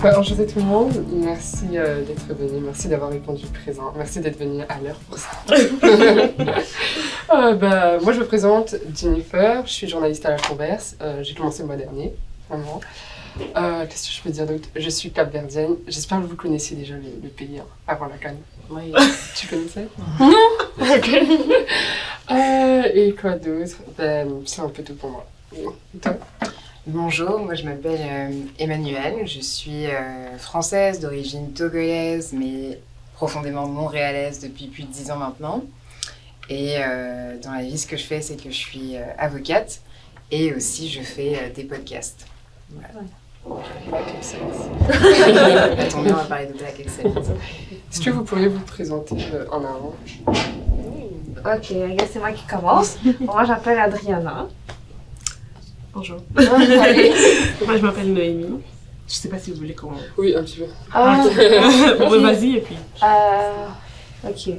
Enchanté tout le monde, merci d'être venu, merci d'avoir répondu présent, merci d'être venu à l'heure pour ça. Moi je me présente Jennifer, je suis journaliste à La Converse, j'ai commencé le mois dernier, vraiment. Qu'est-ce que je peux dire d'autre? Je suis capverdienne, j'espère que vous connaissiez déjà le pays hein, avant la Cannes. Oui. Tu connaissais? Non. Ok. Et quoi d'autre? C'est un peu tout pour moi. Toi? Bonjour, moi je m'appelle Emmanuelle, je suis française d'origine togolaise mais profondément montréalaise depuis plus de 10 ans maintenant. Et dans la vie ce que je fais c'est que je suis avocate et aussi je fais des podcasts. Voilà. Black Excellence. Attendez, on va parler de Black Excellence. Est-ce que vous pourriez vous présenter en avant? Ok, c'est moi qui commence. Moi, j'appelle Adriana. Bonjour. Allez. Moi, je m'appelle Noémie. Je sais pas si vous voulez qu'on... Oui, un petit peu. Bon, vas-y, et puis... Ok.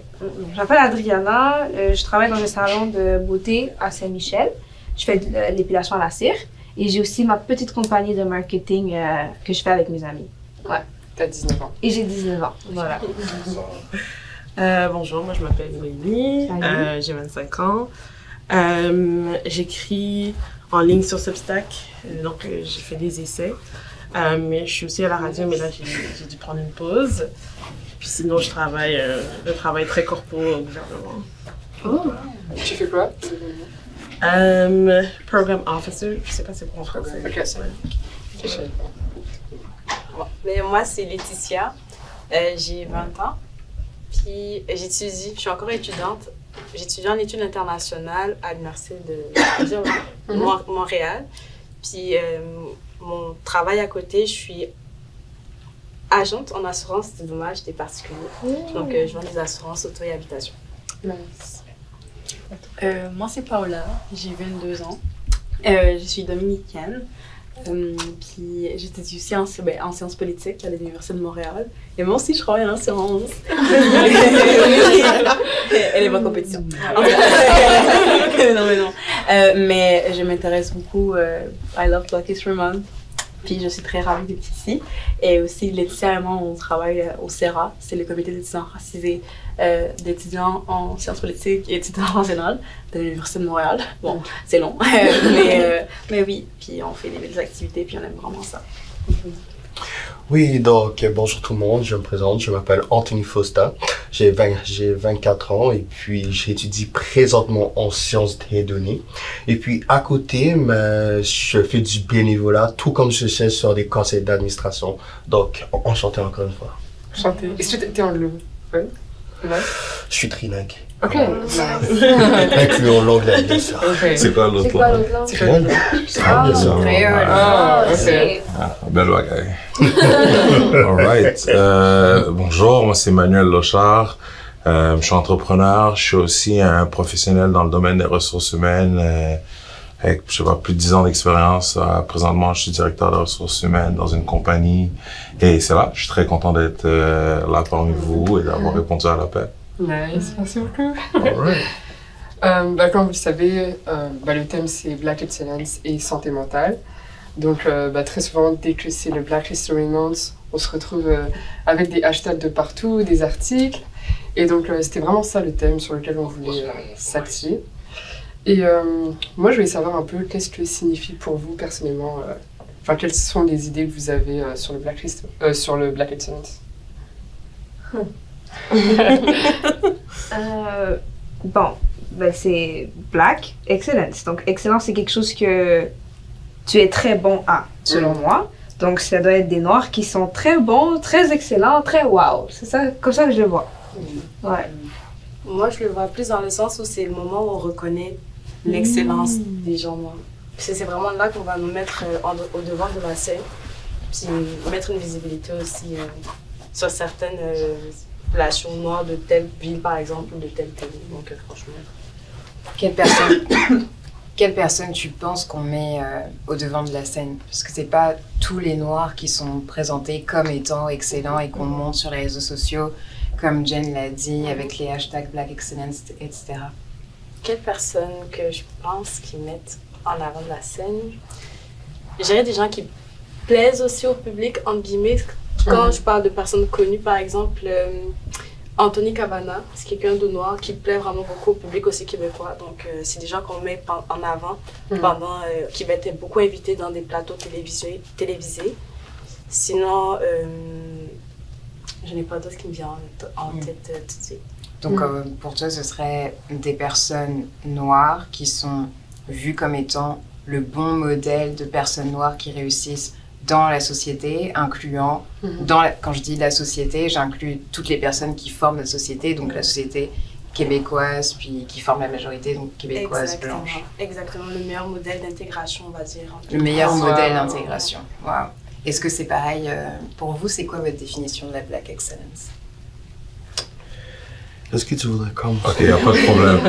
J'appelle Adriana. Je travaille dans un salon de beauté à Saint-Michel. Je fais de l'épilation à la cire. Et j'ai aussi ma petite compagnie de marketing que je fais avec mes amis. Ouais. T'as 19 ans. Et j'ai 19 ans. Voilà. Bonjour, moi je m'appelle Noémie, j'ai 25 ans. J'écris en ligne sur Substack, donc j'ai fait des essais. Mais je suis aussi à la radio, mais là j'ai dû prendre une pause. Puis sinon je travaille un travail très corpo au gouvernement. Oh. Tu fais quoi? Program Officer, je sais pas c'est quoi en français. Ok. Mais moi c'est Laetitia, j'ai 20 ans. Puis je suis encore étudiante. J'étudie en études internationales à l'université de Montréal. Puis mon travail à côté, je suis agente en assurance des dommages des particuliers. Donc je vends des assurances auto et habitation. Nice. Moi c'est Paola, j'ai 22 ans. Je suis dominicaine. Puis j'étudie aussi en sciences politiques à l'Université de Montréal. Et moi aussi, je travaille en sciences. Elle est ma compétition. Non, mais non. Mais je m'intéresse beaucoup. I love Black History Month. Puis je suis très ravie d'être ici. Et aussi, Laetitia et moi, on travaille au CERA. C'est le comité d'étudiants racisés d'étudiants en sciences politiques et études internationales de l'Université de Montréal. Bon, c'est long. Mais oui, puis on fait des belles activités, puis on aime vraiment ça. Oui, donc bonjour tout le monde, je me présente, je m'appelle Anthony Fosta, j'ai 24 ans et puis j'étudie présentement en sciences des données. Et puis à côté, je fais du bénévolat, tout comme je sais sur des conseils d'administration. Donc, enchanté encore une fois. Enchanté. Est-ce que t'es anglophone? Ouais. Je suis trilingue. Ok. Incluant l'anglais, bien sûr. Okay. C'est quoi l'autre langue? Créole. Bien sûr. Ok. Belle bagaille. Alright. Bonjour, moi c'est Manuel Lochard. Je suis entrepreneur. Je suis aussi un professionnel dans le domaine des ressources humaines avec, je sais pas, plus de 10 ans d'expérience. Présentement, je suis directeur des ressources humaines dans une compagnie. Et c'est là, je suis très content d'être là parmi vous et d'avoir répondu à l'appel. Nice, merci beaucoup. Alright. Comme vous le savez, le thème c'est Black Excellence et santé mentale. Donc très souvent, dès que c'est le Black History Month, on se retrouve avec des hashtags de partout, des articles. Et donc c'était vraiment ça le thème sur lequel on voulait s'axer. Et moi je voulais savoir un peu qu'est-ce que signifie pour vous personnellement, quelles sont les idées que vous avez sur le Black Excellence? C'est Black Excellence. Donc, excellence, c'est quelque chose que tu es très bon à, selon moi. Donc, ça doit être des Noirs qui sont très bons, très excellents, très wow. C'est ça, comme ça que je le vois. Ouais. Moi, je le vois plus dans le sens où c'est le moment où on reconnaît l'excellence des gens noirs. C'est vraiment là qu'on va nous mettre au devant de la scène. Puis mettre une visibilité aussi sur certaines populations noires de telle ville, par exemple, ou de telle pays. Donc, franchement... Quelle personne tu penses qu'on met au devant de la scène? Parce que c'est pas tous les Noirs qui sont présentés comme étant excellents et qu'on monte sur les réseaux sociaux, comme Jen l'a dit, avec les hashtags Black Excellence, etc. Quelle personne que je pense qu'ils mettent en avant de la scène? Je dirais des gens qui plaisent aussi au public, entre guillemets. Quand je parle de personnes connues, par exemple, Anthony Cavana, c'est quelqu'un de noir qui plaît vraiment beaucoup au public aussi québécois. Donc, c'est des gens qu'on met en avant, qui va être beaucoup invités dans des plateaux télévisés. Sinon, je n'ai pas d'autre qui me vient en tête tout de suite. Donc, pour toi, ce serait des personnes noires qui sont vues comme étant le bon modèle de personnes noires qui réussissent dans la société, incluant, quand je dis la société, j'inclus toutes les personnes qui forment la société, donc la société québécoise, puis qui forme la majorité, donc québécoise, blanche. Exactement, le meilleur modèle d'intégration, on va dire. Le meilleur modèle d'intégration, wow. Est-ce que c'est pareil pour vous? C'est quoi votre définition de la Black Excellence? Est-ce que tu voudrais commencer? Ok, il n'y a pas de problème.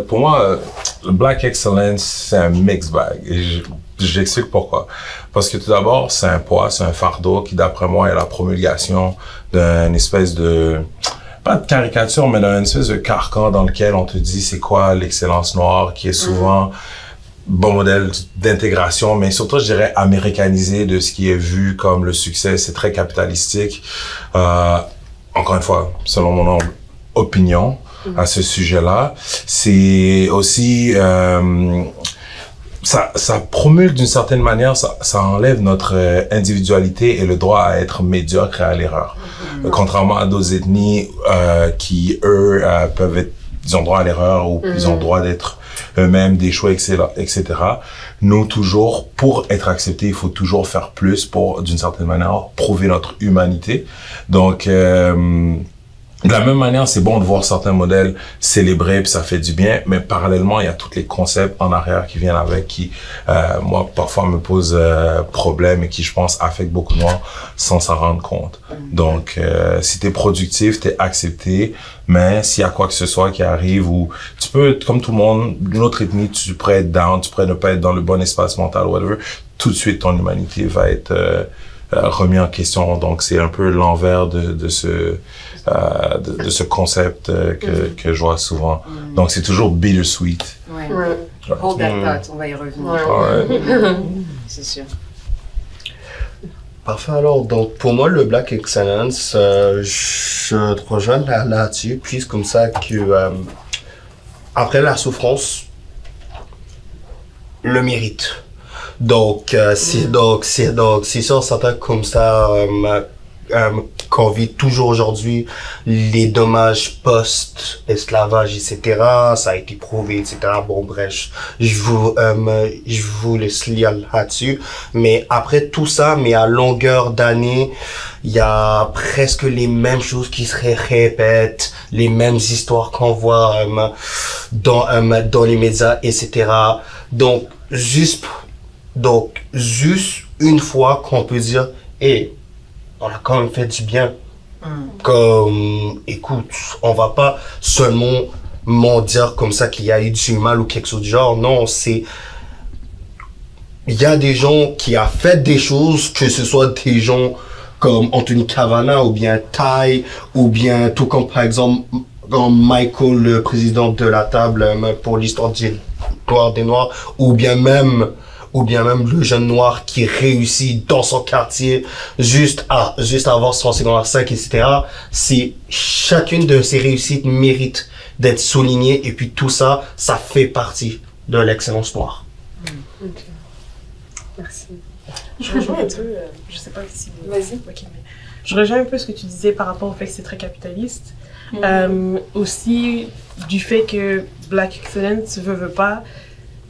Pour moi, le Black Excellence, c'est un mixed bag. Et j'explique pourquoi. Parce que tout d'abord, c'est un poids, c'est un fardeau qui, d'après moi, est la promulgation d'une espèce de, pas de caricature, mais d'une espèce de carcan dans lequel on te dit c'est quoi l'excellence noire, qui est souvent bon modèle d'intégration, mais surtout, je dirais, américanisé de ce qui est vu comme le succès. C'est très capitalistique. Encore une fois, selon mon humble opinion à ce sujet-là, c'est aussi ça promulgue d'une certaine manière, ça enlève notre individualité et le droit à être médiocre et à l'erreur. Contrairement à d'autres ethnies qui, eux, peuvent être, ils ont droit à l'erreur ou ils ont droit d'être eux-mêmes, d'échouer, etc. Nous, toujours, pour être acceptés, il faut toujours faire plus pour, d'une certaine manière, prouver notre humanité. Donc, de la même manière, c'est bon de voir certains modèles célébrés, puis ça fait du bien, mais parallèlement, il y a tous les concepts en arrière qui viennent avec, qui, moi, parfois me posent problème et qui, je pense, affectent beaucoup de gens sans s'en rendre compte. Donc, si t'es productif, t'es accepté, mais s'il y a quoi que ce soit qui arrive, ou tu peux, comme tout le monde, d'une autre ethnie, tu pourrais être down, tu pourrais ne pas être dans le bon espace mental, whatever, tout de suite, ton humanité va être remis en question. Donc, c'est un peu l'envers de ce concept que je vois souvent. Donc, c'est toujours bittersweet. Ouais. Hold that thought, on va y revenir. C'est sûr. Parfait, alors, donc, pour moi, le Black Excellence, je te rejoins là-dessus, puis comme ça que, après la souffrance, le mérite. Donc, c'est sûr, certains comme ça, qu'on vit toujours aujourd'hui, les dommages post-esclavage, etc., ça a été prouvé, etc. Bon, bref, je vous laisse lire là-dessus. Mais après tout ça, mais à longueur d'année, il y a presque les mêmes choses qui se répètent, les mêmes histoires qu'on voit dans les médias, etc. Donc, juste une fois qu'on peut dire, hey, on a quand même fait du bien. Comme, écoute, on va pas seulement dire comme ça qu'il y a eu du mal ou quelque chose du genre. Non, c'est, il y a des gens qui a fait des choses, que ce soit des gens comme Anthony Cavana ou bien Ty, ou bien tout comme par exemple Michael, le président de la table pour l'histoire des Noirs, ou bien même le jeune noir qui réussit dans son quartier juste à avoir son secondaire 5, etc. C'est chacune de ces réussites mérite d'être soulignée, et puis tout ça, ça fait partie de l'excellence noire. Ok. Merci. Je rejoins un peu, je sais pas si... Vas-y. Okay, mais je rejoins un peu ce que tu disais par rapport au fait que c'est très capitaliste. Aussi, du fait que Black Excellence veut pas,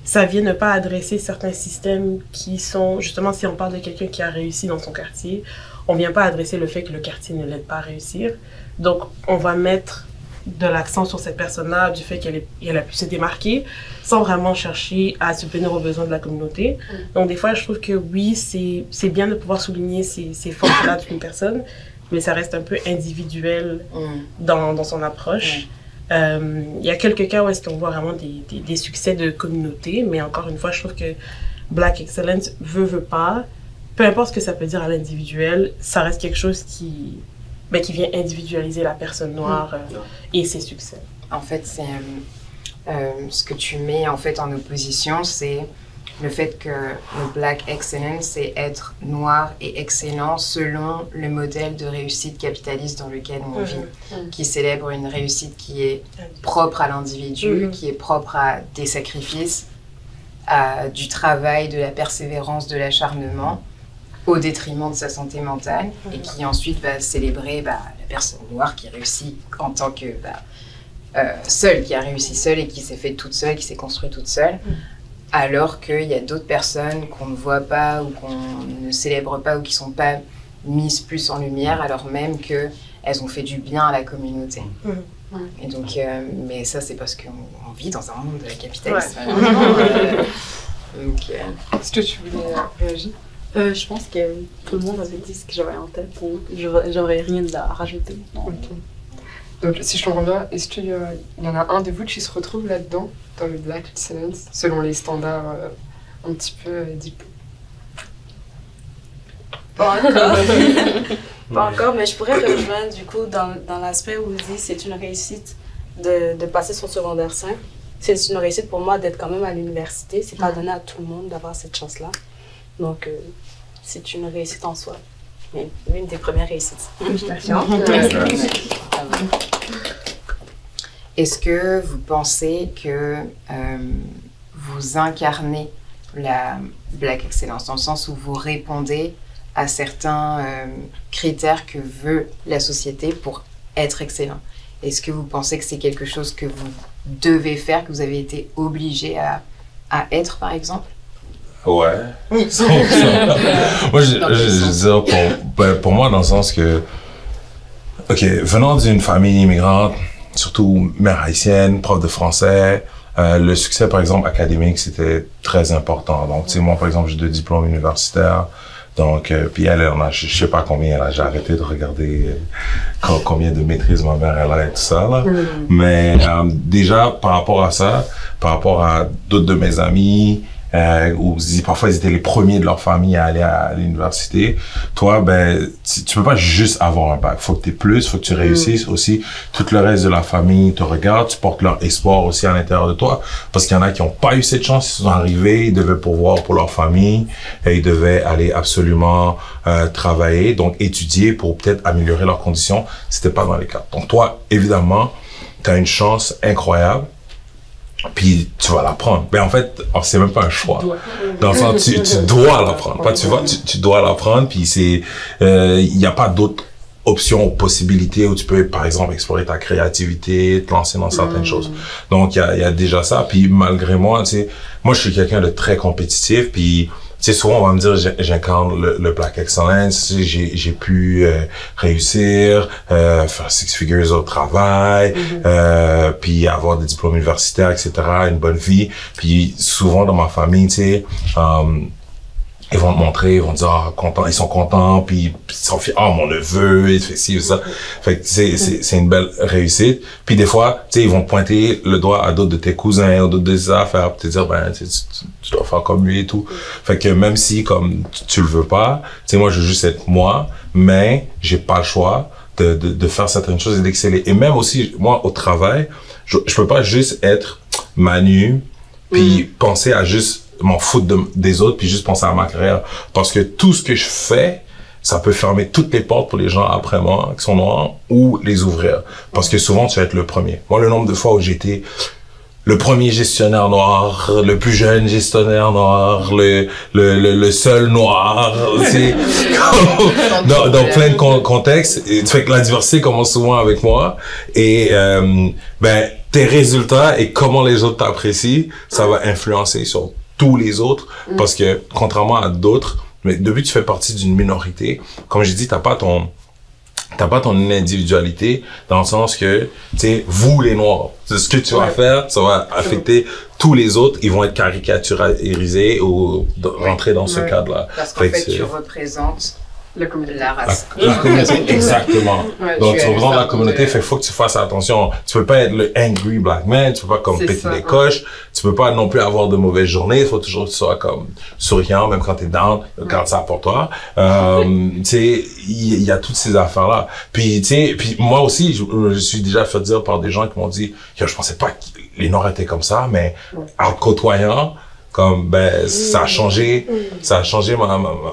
ça vient ne pas adresser certains systèmes qui sont, justement, si on parle de quelqu'un qui a réussi dans son quartier, on vient pas adresser le fait que le quartier ne l'aide pas à réussir. Donc, on va mettre de l'accent sur cette personne-là, du fait qu'elle a pu se démarquer, sans vraiment chercher à subvenir aux besoins de la communauté. Donc, des fois, je trouve que oui, c'est bien de pouvoir souligner ces forces-là d'une personne, mais ça reste un peu individuel dans son approche. Il y a quelques cas où est-ce qu'on voit vraiment des succès de communauté, mais encore une fois, je trouve que Black Excellence veut pas, peu importe ce que ça peut dire à l'individuel, ça reste quelque chose qui vient individualiser la personne noire et ses succès. En fait, c'est ce que tu mets en fait en opposition, c'est le fait que le Black Excellence, c'est être noir et excellent selon le modèle de réussite capitaliste dans lequel on vit, qui célèbre une réussite qui est propre à l'individu, qui est propre à des sacrifices, à du travail, de la persévérance, de l'acharnement, au détriment de sa santé mentale, et qui ensuite va célébrer la personne noire qui réussit en tant que seule, qui a réussi seule et qui s'est fait toute seule, qui s'est construite toute seule. Alors qu'il y a d'autres personnes qu'on ne voit pas ou qu'on ne célèbre pas ou qui ne sont pas mises plus en lumière alors même qu'elles ont fait du bien à la communauté. Et donc, mais ça, c'est parce qu'on vit dans un monde capitaliste. Est-ce que tu voulais réagir? Je pense que tout le monde avait dit ce que j'avais en tête. J'aurais rien à rajouter. Donc, si je comprends bien, est-ce qu'il y en a un de vous qui se retrouve là-dedans, dans le Black Excellence, selon les standards un petit peu dits? Pas encore. Pas encore, mais je pourrais rejoindre du coup dans l'aspect où il dit c'est une réussite de passer son secondaire 5. C'est une réussite pour moi d'être quand même à l'université. C'est pas donné à tout le monde d'avoir cette chance-là. Donc, c'est une réussite en soi. Mais une des premières réussites. Est-ce que vous pensez que vous incarnez la Black Excellence, dans le sens où vous répondez à certains critères que veut la société pour être excellent? Est-ce que vous pensez que c'est quelque chose que vous devez faire, que vous avez été obligé à être, par exemple? Ouais. Moi, je dis pour moi, dans le sens que, OK, venant d'une famille immigrante, surtout mère haïtienne, prof de français, le succès, par exemple, académique, c'était très important. Donc, tu sais, moi, par exemple, j'ai 2 diplômes universitaires. Donc, puis elle en a, je sais pas combien elle a, j'ai arrêté de regarder combien de maîtrises ma mère elle a et tout ça, là. Mais déjà, par rapport à ça, par rapport à d'autres de mes amis, où parfois ils étaient les premiers de leur famille à aller à l'université. Toi, tu peux pas juste avoir un bac. Faut que tu aies plus, faut que tu réussisses aussi. Tout le reste de la famille te regarde, tu portes leur espoir aussi à l'intérieur de toi. Parce qu'il y en a qui ont pas eu cette chance, ils sont arrivés, ils devaient pourvoir pour leur famille, et ils devaient aller absolument travailler, donc étudier pour peut-être améliorer leurs conditions. C'était pas dans les cas. Donc toi, évidemment, tu as une chance incroyable. Puis tu vas l'apprendre. Mais en fait, c'est même pas un choix. Dans le sens, tu dois l'apprendre. Pas tu vois, tu dois l'apprendre. Puis c'est, il n'y a pas d'autres options ou possibilités où tu peux, par exemple, explorer ta créativité, te lancer dans certaines choses. Donc il y a déjà ça. Puis malgré moi, tu sais, moi je suis quelqu'un de très compétitif. Puis tu sais, souvent on va me dire j'incarne le Black Excellence, j'ai pu réussir, faire 6 figures au travail, puis avoir des diplômes universitaires, etc., une bonne vie. Puis souvent dans ma famille, tu sais, ils vont te montrer, ils vont te dire content, ils sont contents, puis ils sont fiers, mon neveu, il fait ci ou ça. Fait que c'est une belle réussite. Puis des fois, tu sais, ils vont te pointer le doigt à d'autres de tes cousins ou d'autres de tes affaires pour te dire tu dois faire comme lui et tout. Fait que même si comme tu le veux pas, tu sais, moi je veux juste être moi, mais j'ai pas le choix de faire certaines choses et d'exceller. Et même aussi moi au travail, je peux pas juste être Manu puis penser à juste m'en foutre des autres puis juste penser à ma carrière, parce que tout ce que je fais, ça peut fermer toutes les portes pour les gens après moi qui sont noirs ou les ouvrir, parce que souvent tu vas être le premier. Moi, le nombre de fois où j'étais le premier gestionnaire noir, le plus jeune gestionnaire noir, le seul noir, c'est dans plein de contextes, et tu fais que la diversité commence souvent avec moi, et tes résultats et comment les autres t'apprécient, ça va influencer sur tous les autres, parce que contrairement à d'autres, mais depuis que tu fais partie d'une minorité, comme j'ai dit, t'as pas ton individualité, dans le sens que, tu sais, vous les noirs, ce que tu vas faire, ça va affecter tous les autres, ils vont être caricaturisés ou rentrer dans ce cadre-là. Parce qu'en fait, tu représentes la race. La communauté, exactement. Donc, tu représentes la communauté, fait faut que tu fasses attention. Tu peux pas être le angry black man, tu peux pas comme péter les coches, tu peux pas non plus avoir de mauvaises journées, il faut toujours que tu sois comme souriant, même quand t'es down, garde ça pour toi. Tu sais, il y a toutes ces affaires-là. Puis, tu sais, puis moi aussi, je suis déjà fait dire par des gens qui m'ont dit, je pensais pas que les Noirs étaient comme ça, mais en côtoyant, comme, ben, ça a changé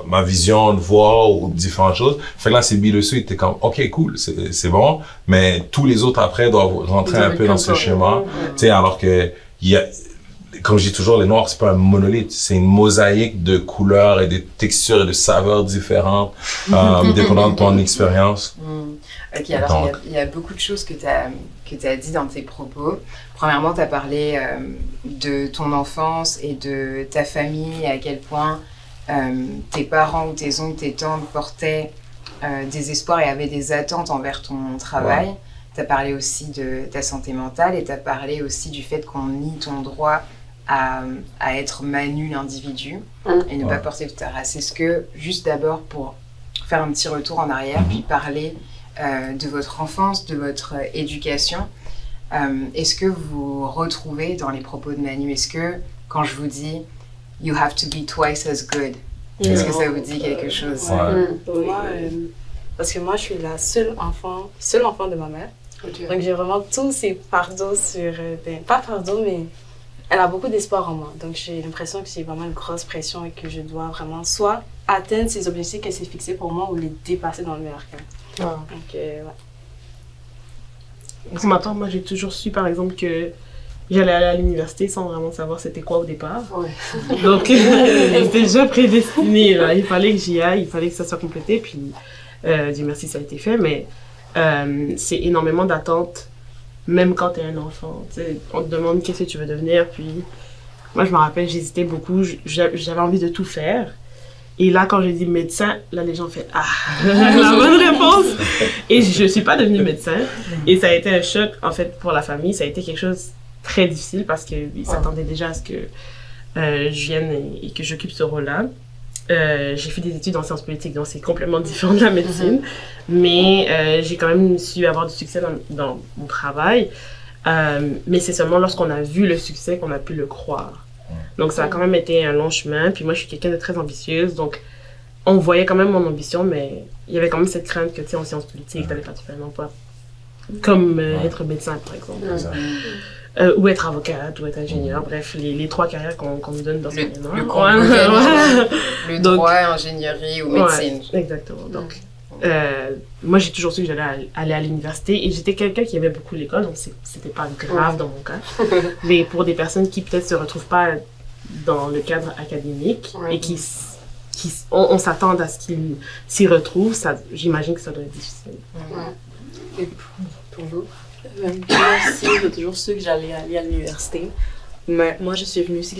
ma vision de voir ou différentes choses. Fait que là, c'est bittersweet, t'es comme, ok, cool, c'est bon, mais tous les autres après doivent rentrer un peu dans ce schéma, tu sais, alors que, comme je dis toujours, les noirs, c'est pas un monolithe, c'est une mosaïque de couleurs et de textures et de saveurs différentes, dépendant de ton expérience. Ok, alors il y a beaucoup de choses que tu as dit dans tes propos. Premièrement, tu as parlé de ton enfance et de ta famille, à quel point tes parents ou tes oncles, tes tantes portaient des espoirs et avaient des attentes envers ton travail. Ouais. Tu as parlé aussi de ta santé mentale et tu as parlé aussi du fait qu'on nie ton droit à être Manu l'individu et ne pas porter toute ta race. Est-ce que, juste d'abord pour faire un petit retour en arrière, puis parler de votre enfance, de votre éducation, est-ce que vous retrouvez dans les propos de Manu, est-ce que quand je vous dis « you have to be twice as good », est-ce que ça vous dit quelque chose? Moi, parce que moi je suis la seule enfant de ma mère, donc j'ai vraiment tous ces fardeaux sur, pas fardeaux mais elle a beaucoup d'espoir en moi, donc j'ai l'impression que c'est vraiment une grosse pression et que je dois vraiment soit atteindre ces objectifs qu'elle s'est fixés pour moi ou les dépasser dans le meilleur cas. Donc, ouais. Pour ma part, moi j'ai toujours su par exemple que j'allais aller à l'université sans vraiment savoir c'était quoi au départ. Ouais. Donc j'étais déjà prédestinée, là. Il fallait que j'y aille, il fallait que ça soit complété, puis Dieu merci ça a été fait, mais c'est énormément d'attentes. Même quand t'es un enfant, on te demande qu'est-ce que tu veux devenir, puis moi je me rappelle, j'hésitais beaucoup, j'avais envie de tout faire. Et là, quand j'ai dit médecin, là les gens font « Ah, la bonne réponse !» Et je suis pas devenue médecin. Et ça a été un choc, en fait, pour la famille. Ça a été quelque chose de très difficile parce qu'ils s'attendaient déjà à ce que je vienne et que j'occupe ce rôle-là. J'ai fait des études en sciences politiques, donc c'est complètement différent de la médecine. Mais j'ai quand même su avoir du succès dans mon travail. Mais c'est seulement lorsqu'on a vu le succès qu'on a pu le croire. Donc ça a quand même été un long chemin. Puis moi, je suis quelqu'un de très ambitieuse. Donc on voyait quand même mon ambition, mais il y avait quand même cette crainte que, tu sais, en sciences politiques, t'allais pas faire un emploi comme être médecin, par exemple. Ou être avocate, ou être ingénieur, bref, les trois carrières qu'on nous donne dans ce moment-là. Le droit, ingénierie ou médecine. Ouais, exactement. Donc, moi, j'ai toujours su que j'allais aller à l'université et j'étais quelqu'un qui aimait beaucoup l'école, donc c'était pas grave dans mon cas. Mais pour des personnes qui peut-être se retrouvent pas dans le cadre académique et on s'attend à ce qu'ils s'y retrouvent, j'imagine que ça doit être difficile. Et pour vous? Moi aussi, j'ai toujours su que j'allais aller à l'université. Mais moi, je suis venue ici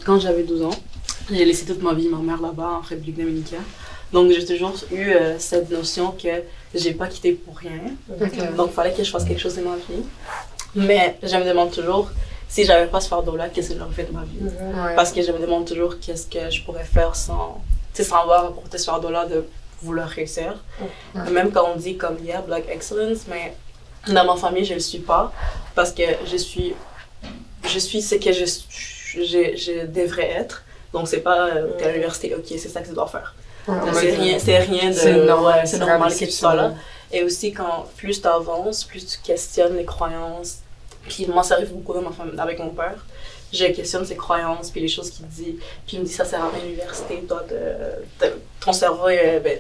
quand j'avais 12 ans. J'ai laissé toute ma vie ma mère là-bas en République dominicaine. Donc, j'ai toujours eu cette notion que j'ai pas quitté pour rien. Donc, il fallait que je fasse quelque chose de ma vie. Mais je me demande toujours, si j'avais pas ce fardeau-là, qu'est-ce que j'aurais fait de ma vie? Parce que je me demande toujours qu'est-ce que je pourrais faire sans avoir apporté ce fardeau-là de vouloir réussir. Même quand on dit comme hier, Black Excellence, mais dans ma famille, je le suis pas. Parce que je suis ce que je devrais être. Donc, c'est pas t'es à l'université, ok, c'est ça que tu dois faire. C'est rien de... C'est normal que tu sois là. Et aussi, quand plus tu avances, plus tu questionnes les croyances. Puis moi, ça arrive beaucoup dans ma famille, avec mon père. Je questionne ses croyances, puis les choses qu'il dit. Puis il me dit, ça sert à rien à l'université, toi, ton cerveau,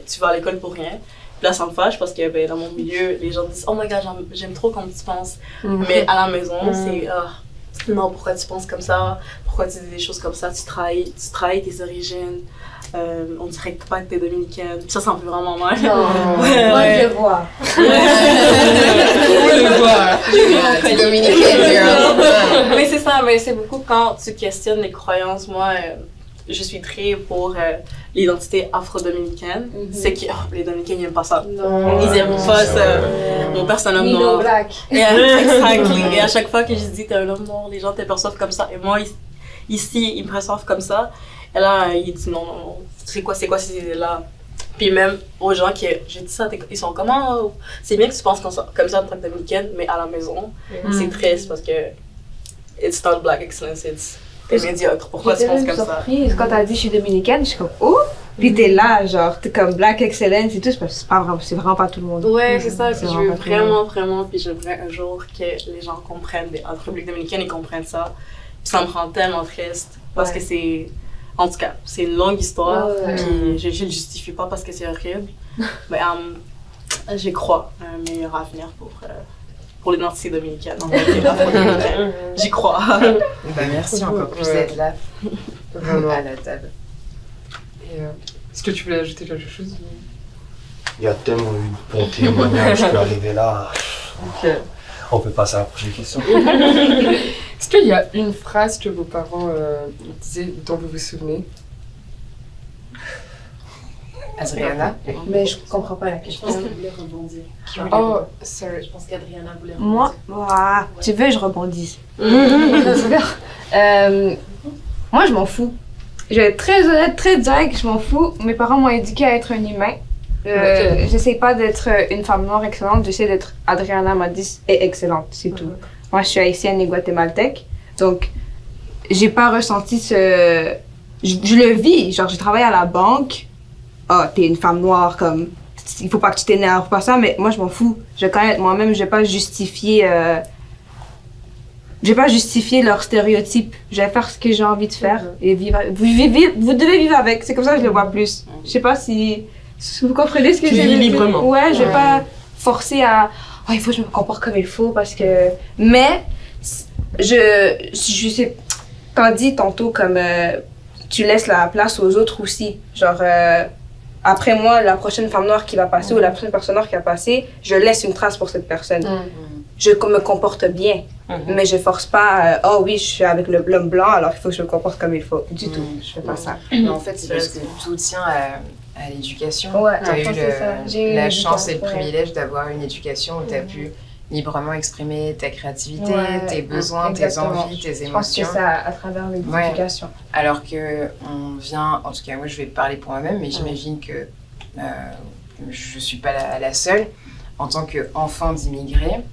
tu vas à l'école pour rien. Puis là, ça me fâche parce que dans mon milieu, les gens disent, oh my god, j'aime trop comme tu penses. Mais à la maison, c'est, non, pourquoi tu penses comme ça? Pourquoi tu dis des choses comme ça? Tu trahis tes origines. On dirait que t'es dominicaine. Puis ça me fait vraiment mal. Moi, je le vois. T'es dominicaine, girl. Mais c'est ça, mais c'est beaucoup quand tu questionnes les croyances. Moi, je suis très pour l'identité afro-dominicaine. C'est que les Dominicains, ils n'aiment pas ça. Non. Ils n'aiment pas ça. Mon père, c'est un homme noir. Black. Exactly. Et à chaque fois que je dis t'es un homme noir, les gens te perçoivent comme ça. Et moi, ici, ils me perçoivent comme ça. Et là, il dit non, c'est quoi ces idées-là? Puis même aux gens qui, j'ai dit ça, ils sont comme, oh, c'est bien que tu penses comme ça en tant que dominicaine, mais à la maison, c'est triste parce que it's not Black Excellence, t'es médiocre. Pourquoi tu penses comme ça? Surprise quand t'as dit je suis dominicaine, je suis comme oh, puis t'es là, genre t'es comme Black Excellence et tout, c'est vraiment pas tout le monde. Ouais, c'est ça. Puis je veux vraiment, puis j'aimerais un jour que les gens comprennent, en République dominicaine, ils comprennent ça. ça me rend tellement triste parce que c'est... En tout cas, c'est une longue histoire, puis je le justifie pas parce que c'est horrible. Mais j'y crois un meilleur avenir pour l'identité dominicaine. J'y crois. Merci encore plus d'être là Vraiment. à la table. Et, est-ce que tu voulais ajouter quelque chose? Il y a tellement eu de bons témoignages, je peux arriver là. Ok. On peut passer à la prochaine question. Est-ce qu'il y a une phrase que vos parents disaient dont vous vous souvenez? Adriana? Mais je comprends pas la Je question. pense qu'elle voulait rebondir. Oh, sorry. Je pense qu'Adriana voulait rebondir. Moi, tu veux, je rebondis. Moi, je m'en fous. Je vais être très honnête, très direct, je m'en fous. Mes parents m'ont éduqué à être un humain. J'essaie pas d'être une femme noire excellente, j'essaie d'être Adriana Madis et excellente, c'est tout. Moi, je suis haïtienne et guatémaltèque, donc j'ai pas ressenti ce... Je le vis, genre je travaille à la banque, t'es une femme noire, comme, il faut pas que tu t'énerves, pas ça, mais moi je m'en fous. Je vais quand même être moi-même, je vais pas justifier... Je vais pas justifier leurs stéréotypes. Je vais faire ce que j'ai envie de faire et vivre. Vous devez vivre avec. C'est comme ça que je le vois plus. Je sais pas si vous comprenez ce que Tu j'ai vis dit. librement. Ouais, je vais pas forcer à. Oh, il faut que je me comporte comme il faut parce que. Mais je sais. T'as dit tantôt comme tu laisses la place aux autres aussi. Genre après moi, la prochaine femme noire qui va passer ou la prochaine personne noire qui va passer, je laisse une trace pour cette personne. Je me comporte bien. Mais je force pas, oh oui, je suis avec l'homme blanc, alors il faut que je me comporte comme il faut. Du tout, je fais pas ça. Mais en fait, c'est parce que tout tient à l'éducation. Ouais, tu as je pense que c'est ça. J'ai eu eu la l'éducation, chance et le ouais. privilège d'avoir une éducation où tu as pu librement exprimer ta créativité, Ouais, tes besoins, exactement. tes envies, tes Je pense que émotions. c'est à travers l'éducation. Alors que on vient, en tout cas moi je vais parler pour moi-même, mais j'imagine que je suis pas la seule. En tant qu'enfant d'immigrés,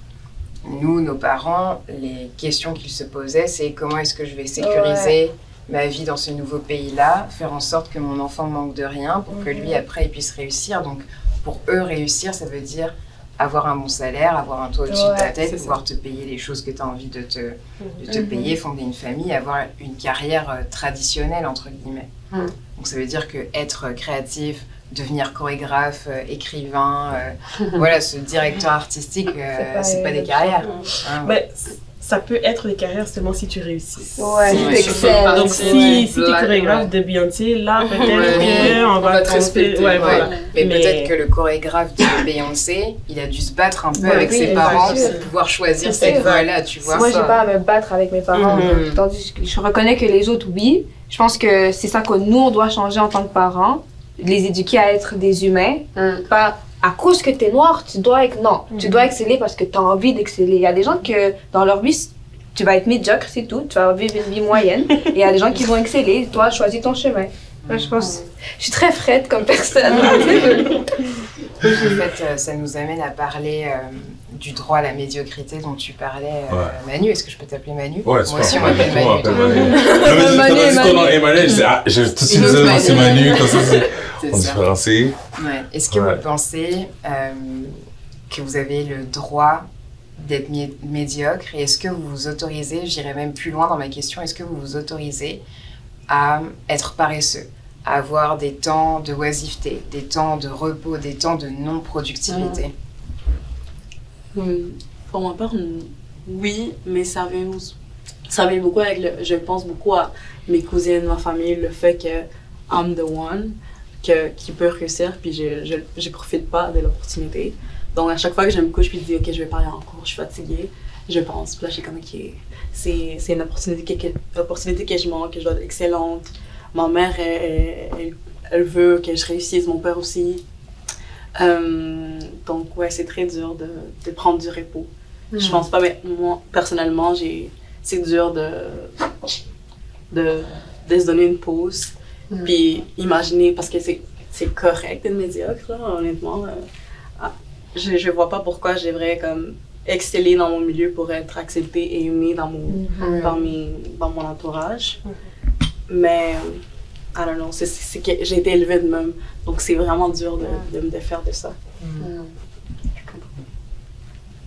nous, nos parents, les questions qu'ils se posaient, c'est comment est-ce que je vais sécuriser ma vie dans ce nouveau pays-là, faire en sorte que mon enfant manque de rien pour que lui, après, il puisse réussir. Donc, pour eux, réussir, ça veut dire avoir un bon salaire, avoir un toit au-dessus de ta tête, pouvoir te payer les choses que tu as envie de te payer, fonder une famille, avoir une carrière traditionnelle, entre guillemets. Donc, ça veut dire que être créatif, devenir chorégraphe, écrivain, voilà, ce directeur artistique, c'est pas des carrières. Mais ça peut être des carrières seulement si tu réussis. Ouais, Si tu tu excelles. Donc si t'es chorégraphe de Beyoncé, là peut-être qu'on va te respecter. Ouais, voilà. Mais peut-être que le chorégraphe de Beyoncé, il a dû se battre un peu avec ses parents pour pouvoir choisir cette voie-là, tu vois. Moi, j'ai pas à me battre avec mes parents. Tandis que je reconnais que les autres, oui. Je pense que c'est ça que nous, on doit changer en tant que parents. Les éduquer à être des humains. Pas à cause que t'es noir, tu dois être... Non, tu dois exceller parce que t'as envie d'exceller. Il y a des gens que, dans leur vie, tu vas être médiocre, c'est tout. Tu vas vivre une vie moyenne. Et il y a des gens qui vont exceller. Toi, choisis ton chemin. Moi, je pense... Je suis très frette comme personne. En fait, ça nous amène à parler du droit à la médiocrité dont tu parlais, Manu. Est-ce que je peux t'appeler Manu? Ouais, moi aussi, on m'appelle Manu. Emmanuel, j'ai tout de suite dit non, c'est Manu, comme ça, on différencie. Ouais. Est-ce que vous pensez que vous avez le droit d'être médiocre et est-ce que vous vous autorisez, j'irai même plus loin dans ma question, est-ce que vous vous autorisez à être paresseux, à avoir des temps de oisiveté, des temps de repos, des temps de non-productivité? Pour ma part, oui, mais ça vient beaucoup avec je pense beaucoup à mes cousines, ma famille, le fait que I'm the one qui peut réussir, puis je profite pas de l'opportunité. Donc à chaque fois que je me couche puis je dis ok, je vais parler en cours, je suis fatiguée, je pense, puis là je suis comme ok, c'est une opportunité que je manque, que je dois être excellente. Ma mère elle veut que je réussisse, mon père aussi. Donc ouais, c'est très dur de prendre du repos. Je pense pas, mais moi personnellement c'est dur de se donner une pause. Puis imaginer, parce que c'est correct d'être médiocre, là, honnêtement. Je vois pas pourquoi je devrais comme exceller dans mon milieu pour être acceptée et aimée dans mon entourage. Mais, I don't know, c'est que j'ai été élevée de même. Donc c'est vraiment dur de me défaire de ça.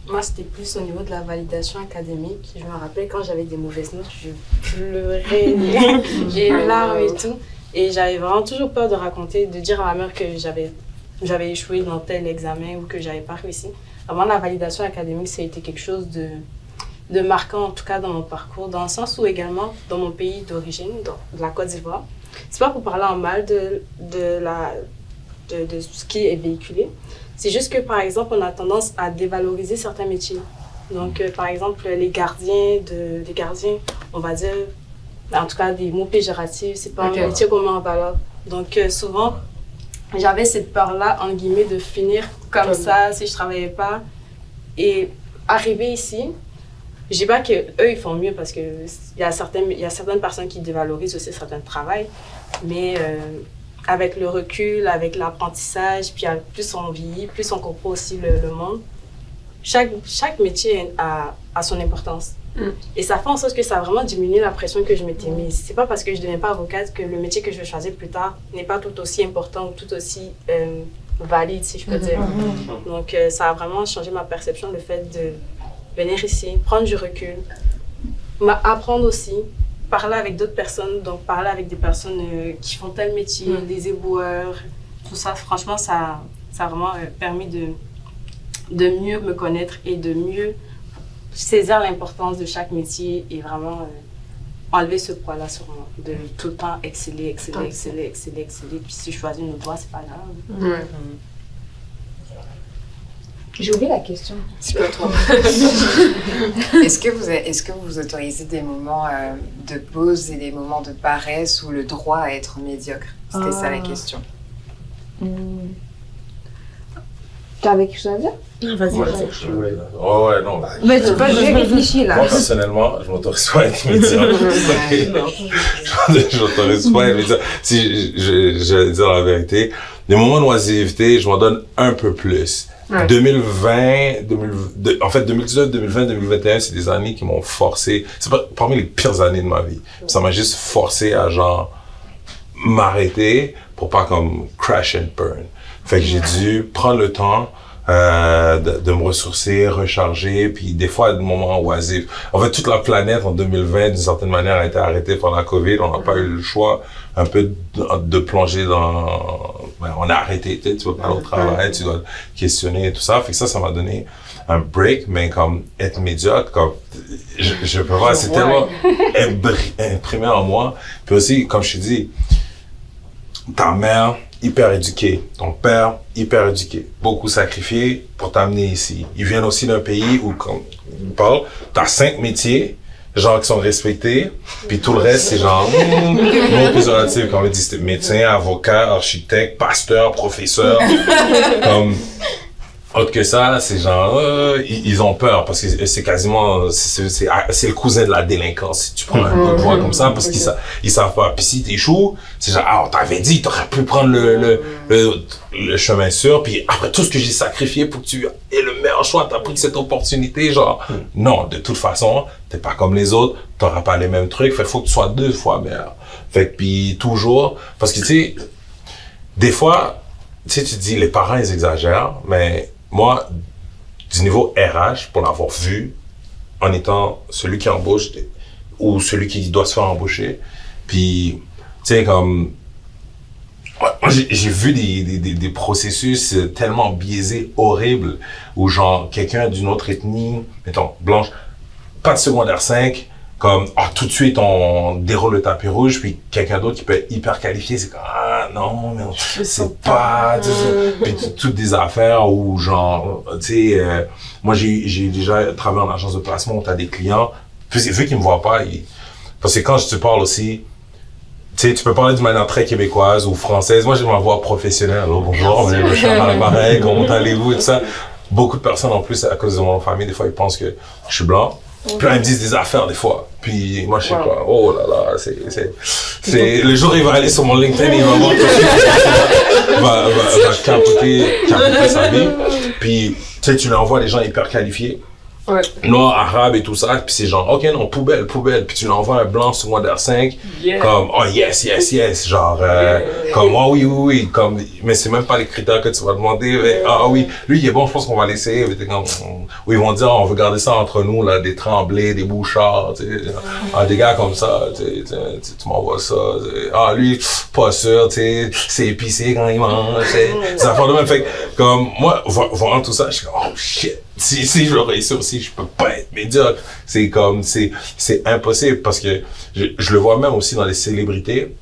Moi, c'était plus au niveau de la validation académique. Je me rappelle quand j'avais des mauvaises notes, je pleurais, j'ai les larmes et tout. Et j'avais vraiment toujours peur de raconter, de dire à ma mère que j'avais échoué dans tel examen ou que j'avais pas réussi. Vraiment, la validation académique, ça a été quelque chose de marquant, en tout cas dans mon parcours, dans le sens où également, dans mon pays d'origine, de la Côte d'Ivoire, c'est pas pour parler en mal de ce qui est véhiculé. C'est juste que, par exemple, on a tendance à dévaloriser certains métiers. Donc, par exemple, les gardiens, on va dire, en tout cas, des mots péjoratifs, c'est pas un métier qu'on met en valeur. Donc, souvent, j'avais cette peur-là, en guillemets, de finir comme ça si je travaillais pas. Et arriver ici, je dis pas qu'eux, ils font mieux parce qu'il y a certaines personnes qui dévalorisent aussi certains travails, mais avec le recul, avec l'apprentissage, puis plus on vieillit, plus on comprend aussi le monde, chaque métier a son importance. Et ça fait en sorte que ça a vraiment diminué la pression que je m'étais mise. C'est pas parce que je ne deviens pas avocate que le métier que je vais choisir plus tard n'est pas tout aussi important ou tout aussi valide, si je peux dire. Donc, ça a vraiment changé ma perception, le fait de venir ici, prendre du recul, apprendre aussi, parler avec d'autres personnes, donc parler avec des personnes qui font tel métier, des éboueurs, tout ça. Franchement, ça a vraiment permis de mieux me connaître et de mieux saisir l'importance de chaque métier et vraiment enlever ce poids-là sur moi, de tout le temps exceller. Puis si je choisis une autre voie, c'est pas grave. J'ai oublié la question. C'est pas toi. Est-ce que vous autorisez des moments de pause et des moments de paresse ou le droit à être médiocre? C'était ça la question. T'avais quelque chose à dire? Vas-y. Oh ouais, non. Mais tu peux j'ai réfléchi là. Moi, personnellement, je m'autorise pas à être médiocre. Je m'autorise pas à être médiocre. Si je dire la vérité, les moments d'oisiveté, je m'en donne un peu plus. 2020, en fait 2019, 2020, 2021, c'est des années qui m'ont forcé. C'est parmi les pires années de ma vie. Ça m'a juste forcé à genre m'arrêter pour pas comme crash and burn. Fait que j'ai dû prendre le temps de me ressourcer, recharger, puis des fois des moments oisifs. En fait, toute la planète en 2020, d'une certaine manière, a été arrêtée par la COVID. On n'a pas eu le choix un peu de plonger dans... on a arrêté, tu peux pas aller au travail, tu dois questionner et tout ça. Fait que ça m'a donné un break, mais comme être médiocre, comme je peux voir, c'est tellement imprimé en moi. Puis aussi, comme je te dis, ta mère, hyper éduqué, ton père, hyper éduqué, beaucoup sacrifié pour t'amener ici. Ils viennent aussi d'un pays où, comme on parle, t'as 5 métiers, genre qui sont respectés, puis tout le reste, c'est genre, non péjoratif, comme on dit, c'est médecin, avocat, architecte, pasteur, professeur, comme, autre que ça, c'est genre, ils ont peur, parce que c'est quasiment, c'est le cousin de la délinquance, si tu prends un peu de voix comme ça, parce qu'ils savent pas. Puis si t'échoues, c'est genre, on t'avait dit, t'aurais pu prendre le chemin sûr, puis après tout ce que j'ai sacrifié pour que tu aies le meilleur choix, t'as pris cette opportunité, genre, non, de toute façon, t'es pas comme les autres, t'auras pas les mêmes trucs, faut que tu sois 2 fois meilleur. Fait que, puis toujours, parce que tu sais, des fois, tu sais, tu te dis, les parents, ils exagèrent, mais moi, du niveau RH, pour l'avoir vu, en étant celui qui embauche ou celui qui doit se faire embaucher, puis, tu sais, comme, j'ai vu des processus tellement biaisés, horribles, où genre, quelqu'un d'une autre ethnie, mettons, blanche, pas de secondaire 5, comme, tout de suite, on déroule le tapis rouge, puis quelqu'un d'autre qui peut être hyper qualifié, c'est comme, non, mais c'est pas, puis toutes des affaires où, genre, tu sais, moi, j'ai déjà travaillé en agence de placement où t'as des clients, puis vu qu'ils me voient pas, parce que quand je te parle aussi, tu sais, tu peux parler d'une manière très québécoise ou française. Moi, j'ai ma voix professionnelle. Alors, bonjour, je suis à l'appareil, comment allez-vous et tout ça. Beaucoup de personnes, en plus, à cause de mon famille, des fois, ils pensent que je suis blanc. Puis là, ils me disent des affaires, des fois. Puis moi, je sais pas. Oh là là, c'est... Le jour où il va aller sur mon LinkedIn, il va voir que va capoter sa vie. Puis, tu sais, tu lui envoies des gens hyper qualifiés. Ouais. Noir, arabe et tout ça, puis c'est genre, ok, non, poubelle, puis tu l'envoies un blanc secondaire 5, comme, oh yes, genre, comme, oh oui, comme, mais c'est même pas les critères que tu vas demander, mais, ah oui, lui, il est bon, je pense qu'on va l'essayer, ou ils vont dire, on veut garder ça entre nous, là, des Tremblay, des Bouchard, tu sais, des gars comme ça, tu m'envoies ça, ah, lui, pas sûr, tu sais, c'est épicé quand il mange, ça fait de même, fait comme, moi, voyant tout ça, je suis comme, oh shit. Si je veux réussir aussi, je peux pas être médiocre. C'est comme, c'est impossible parce que je le vois même aussi dans les célébrités.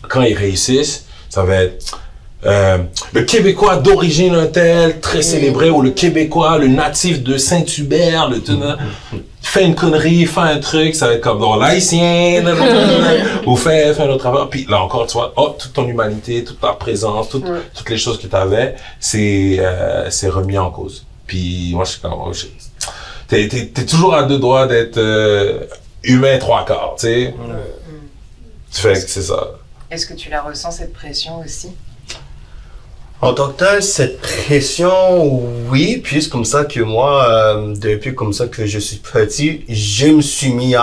Quand ils réussissent, ça va être, le Québécois d'origine telle, très célébré, ou le Québécois, le natif de Saint-Hubert, fait une connerie, fait un truc, ça va être comme dans l'haïtien, ou fait un autre affaire. Puis là encore, tu vois, toute ton humanité, toute ta présence, toutes les choses que tu avais, c'est remis en cause. Puis moi, je suis comme, t'es toujours à deux doigts d'être humain 3/4, tu sais. Tu fais que c'est ça. Est-ce que tu la ressens, cette pression aussi? En tant que tel, cette pression, oui, puis c'est comme ça que moi, depuis comme ça que je suis petit, je me suis mis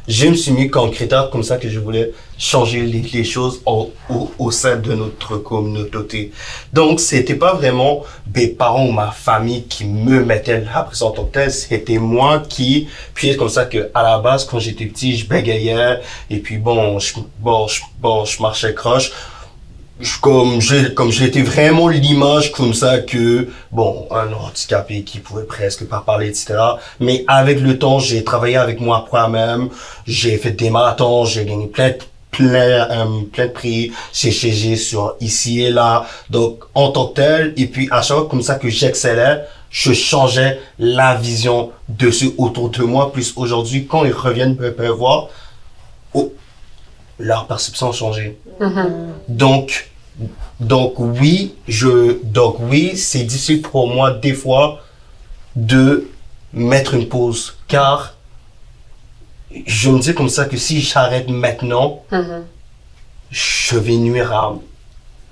je me suis mis comme critère comme ça que je voulais changer les choses au sein de notre communauté. Donc, c'était pas vraiment mes parents ou ma famille qui me mettaient la pression en tant que tel, c'était moi qui, puis c'est comme ça que à la base, quand j'étais petit, je bégayais, et puis je marchais croche. Comme j'étais vraiment l'image comme ça que, un handicapé qui pouvait presque pas parler, etc. Mais avec le temps, j'ai travaillé avec moi-même, j'ai fait des marathons, j'ai gagné plein de prix, j'ai sur ici et là. Donc, en tant que tel, et puis à chaque fois comme ça que j'excellais, je changeais la vision de ceux autour de moi. Plus aujourd'hui, quand ils reviennent me voir, leur perception a changé. Donc oui, c'est difficile pour moi des fois de mettre une pause, car je me dis comme ça que si j'arrête maintenant, je vais nuire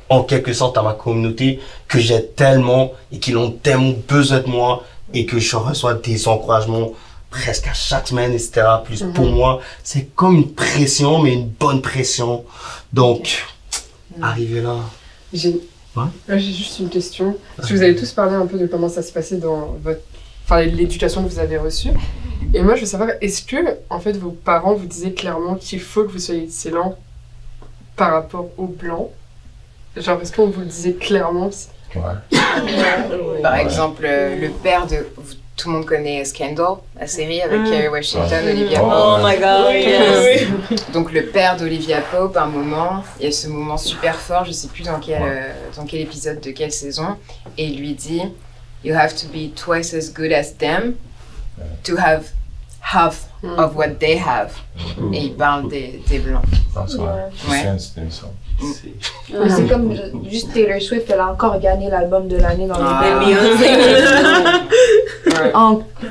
en quelque sorte à ma communauté que j'ai tellement et qui ont tellement besoin de moi et que je reçois des encouragements presque à chaque semaine, etc. Plus pour moi, c'est comme une pression, mais une bonne pression. Donc, arriver là. J'ai juste une question. Parce que vous avez tous parlé un peu de comment ça se passait dans l'éducation que vous avez reçue. Et moi, je veux savoir, est-ce que, en fait, vos parents vous disaient clairement qu'il faut que vous soyez excellent par rapport aux Blancs? Genre, est-ce qu'on vous le disait clairement? Par exemple, le père de... Tout le monde connaît Scandal, la série avec Kerry Washington, Olivia Pope. Oh my god, yes. Donc le père d'Olivia Pope, à un moment, il y a ce moment super fort, je sais plus dans quel épisode de quelle saison, et il lui dit « You have to be twice as good as them to have half of what they have. » Et il parle des Blancs. C'est c'est comme juste Taylor Swift, elle a encore gagné l'album de l'année dans les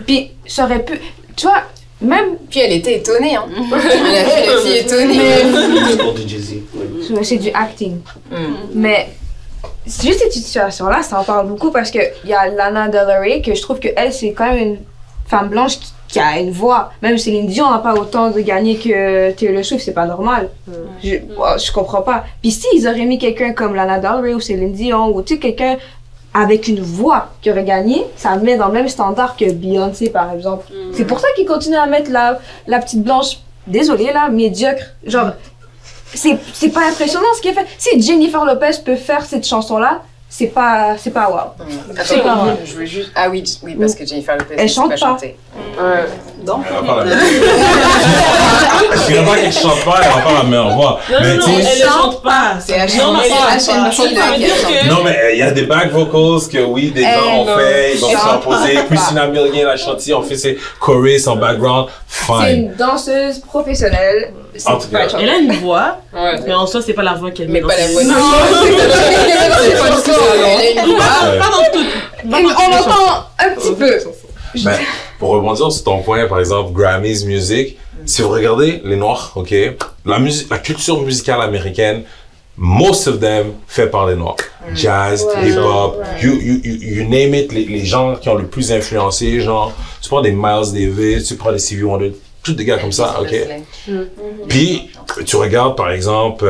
Puis ça aurait pu, tu vois, même. Puis elle était étonnée, hein. Elle a fait la fille étonnée. C'est du acting. Mais juste cette situation-là, ça en parle beaucoup parce qu'il y a Lana Del Rey, que je trouve qu'elle, c'est quand même une femme blanche qui a une voix. Même Céline Dion n'a pas autant de gagné que Taylor Swift, c'est pas normal. Je comprends pas. Puis si ils auraient mis quelqu'un comme Lana Del Rey ou Céline Dion, ou tu sais, quelqu'un avec une voix qui aurait gagné, ça met dans le même standard que Beyoncé, par exemple. C'est pour ça qu'ils continuent à mettre la petite blanche, désolée là, médiocre. Genre, c'est pas impressionnant ce qu'elle fait. Si Jennifer Lopez peut faire cette chanson-là, c'est pas wow. Attends, je veux juste... Ah oui, parce que Jennifer Lopez, elle chante pas. Chanter. Donc, je dirais pas qu'elle chante pas, elle a pas la meilleure voix. Non, elle ne chante pas. C'est HNT. Non, mais il y a des back vocals que oui, des gens ont fait, ils vont s'imposer. Christina Milian, la chantier, on fait ses chorus en background. C'est Fine. une danseuse professionnelle. En tout cas, elle a une voix, mais en soi, c'est pas la voix qu'elle met dans pas la ses... voix. Non, pas dans tout. On entend un petit peu. ben, pour rebondir sur ton point, par exemple, Grammys Music, si vous regardez les Noirs, ok, la culture musicale américaine, most of them fait par les Noirs. Jazz, hip-hop, you name it, les gens qui ont le plus influencé, genre, tu prends des Miles Davis, tu prends des Stevie Wonder, tous des gars comme ça, ok? Puis, tu regardes par exemple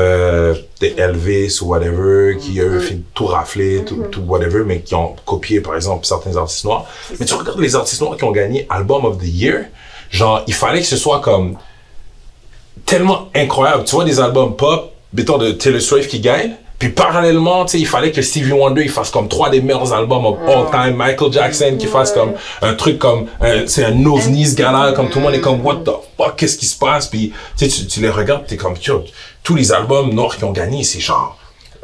des Elvis ou whatever, qui ont fait tout rafler, tout whatever, mais qui ont copié par exemple certains artistes noirs. Mais tu regardes les artistes noirs qui ont gagné Album of the Year, genre, il fallait que ce soit comme tellement incroyable. Tu vois des albums pop, mettons de Taylor Swift qui gagne, puis parallèlement, tu sais, il fallait que Stevie Wonder il fasse comme 3 des meilleurs albums of all time, Michael Jackson qui fasse comme un truc comme, c'est un ovni ce gars-là, comme tout le monde est comme what the fuck, qu'est-ce qui se passe, puis tu sais, tu les regardes, t'es comme, tous les albums noirs qui ont gagné, c'est genre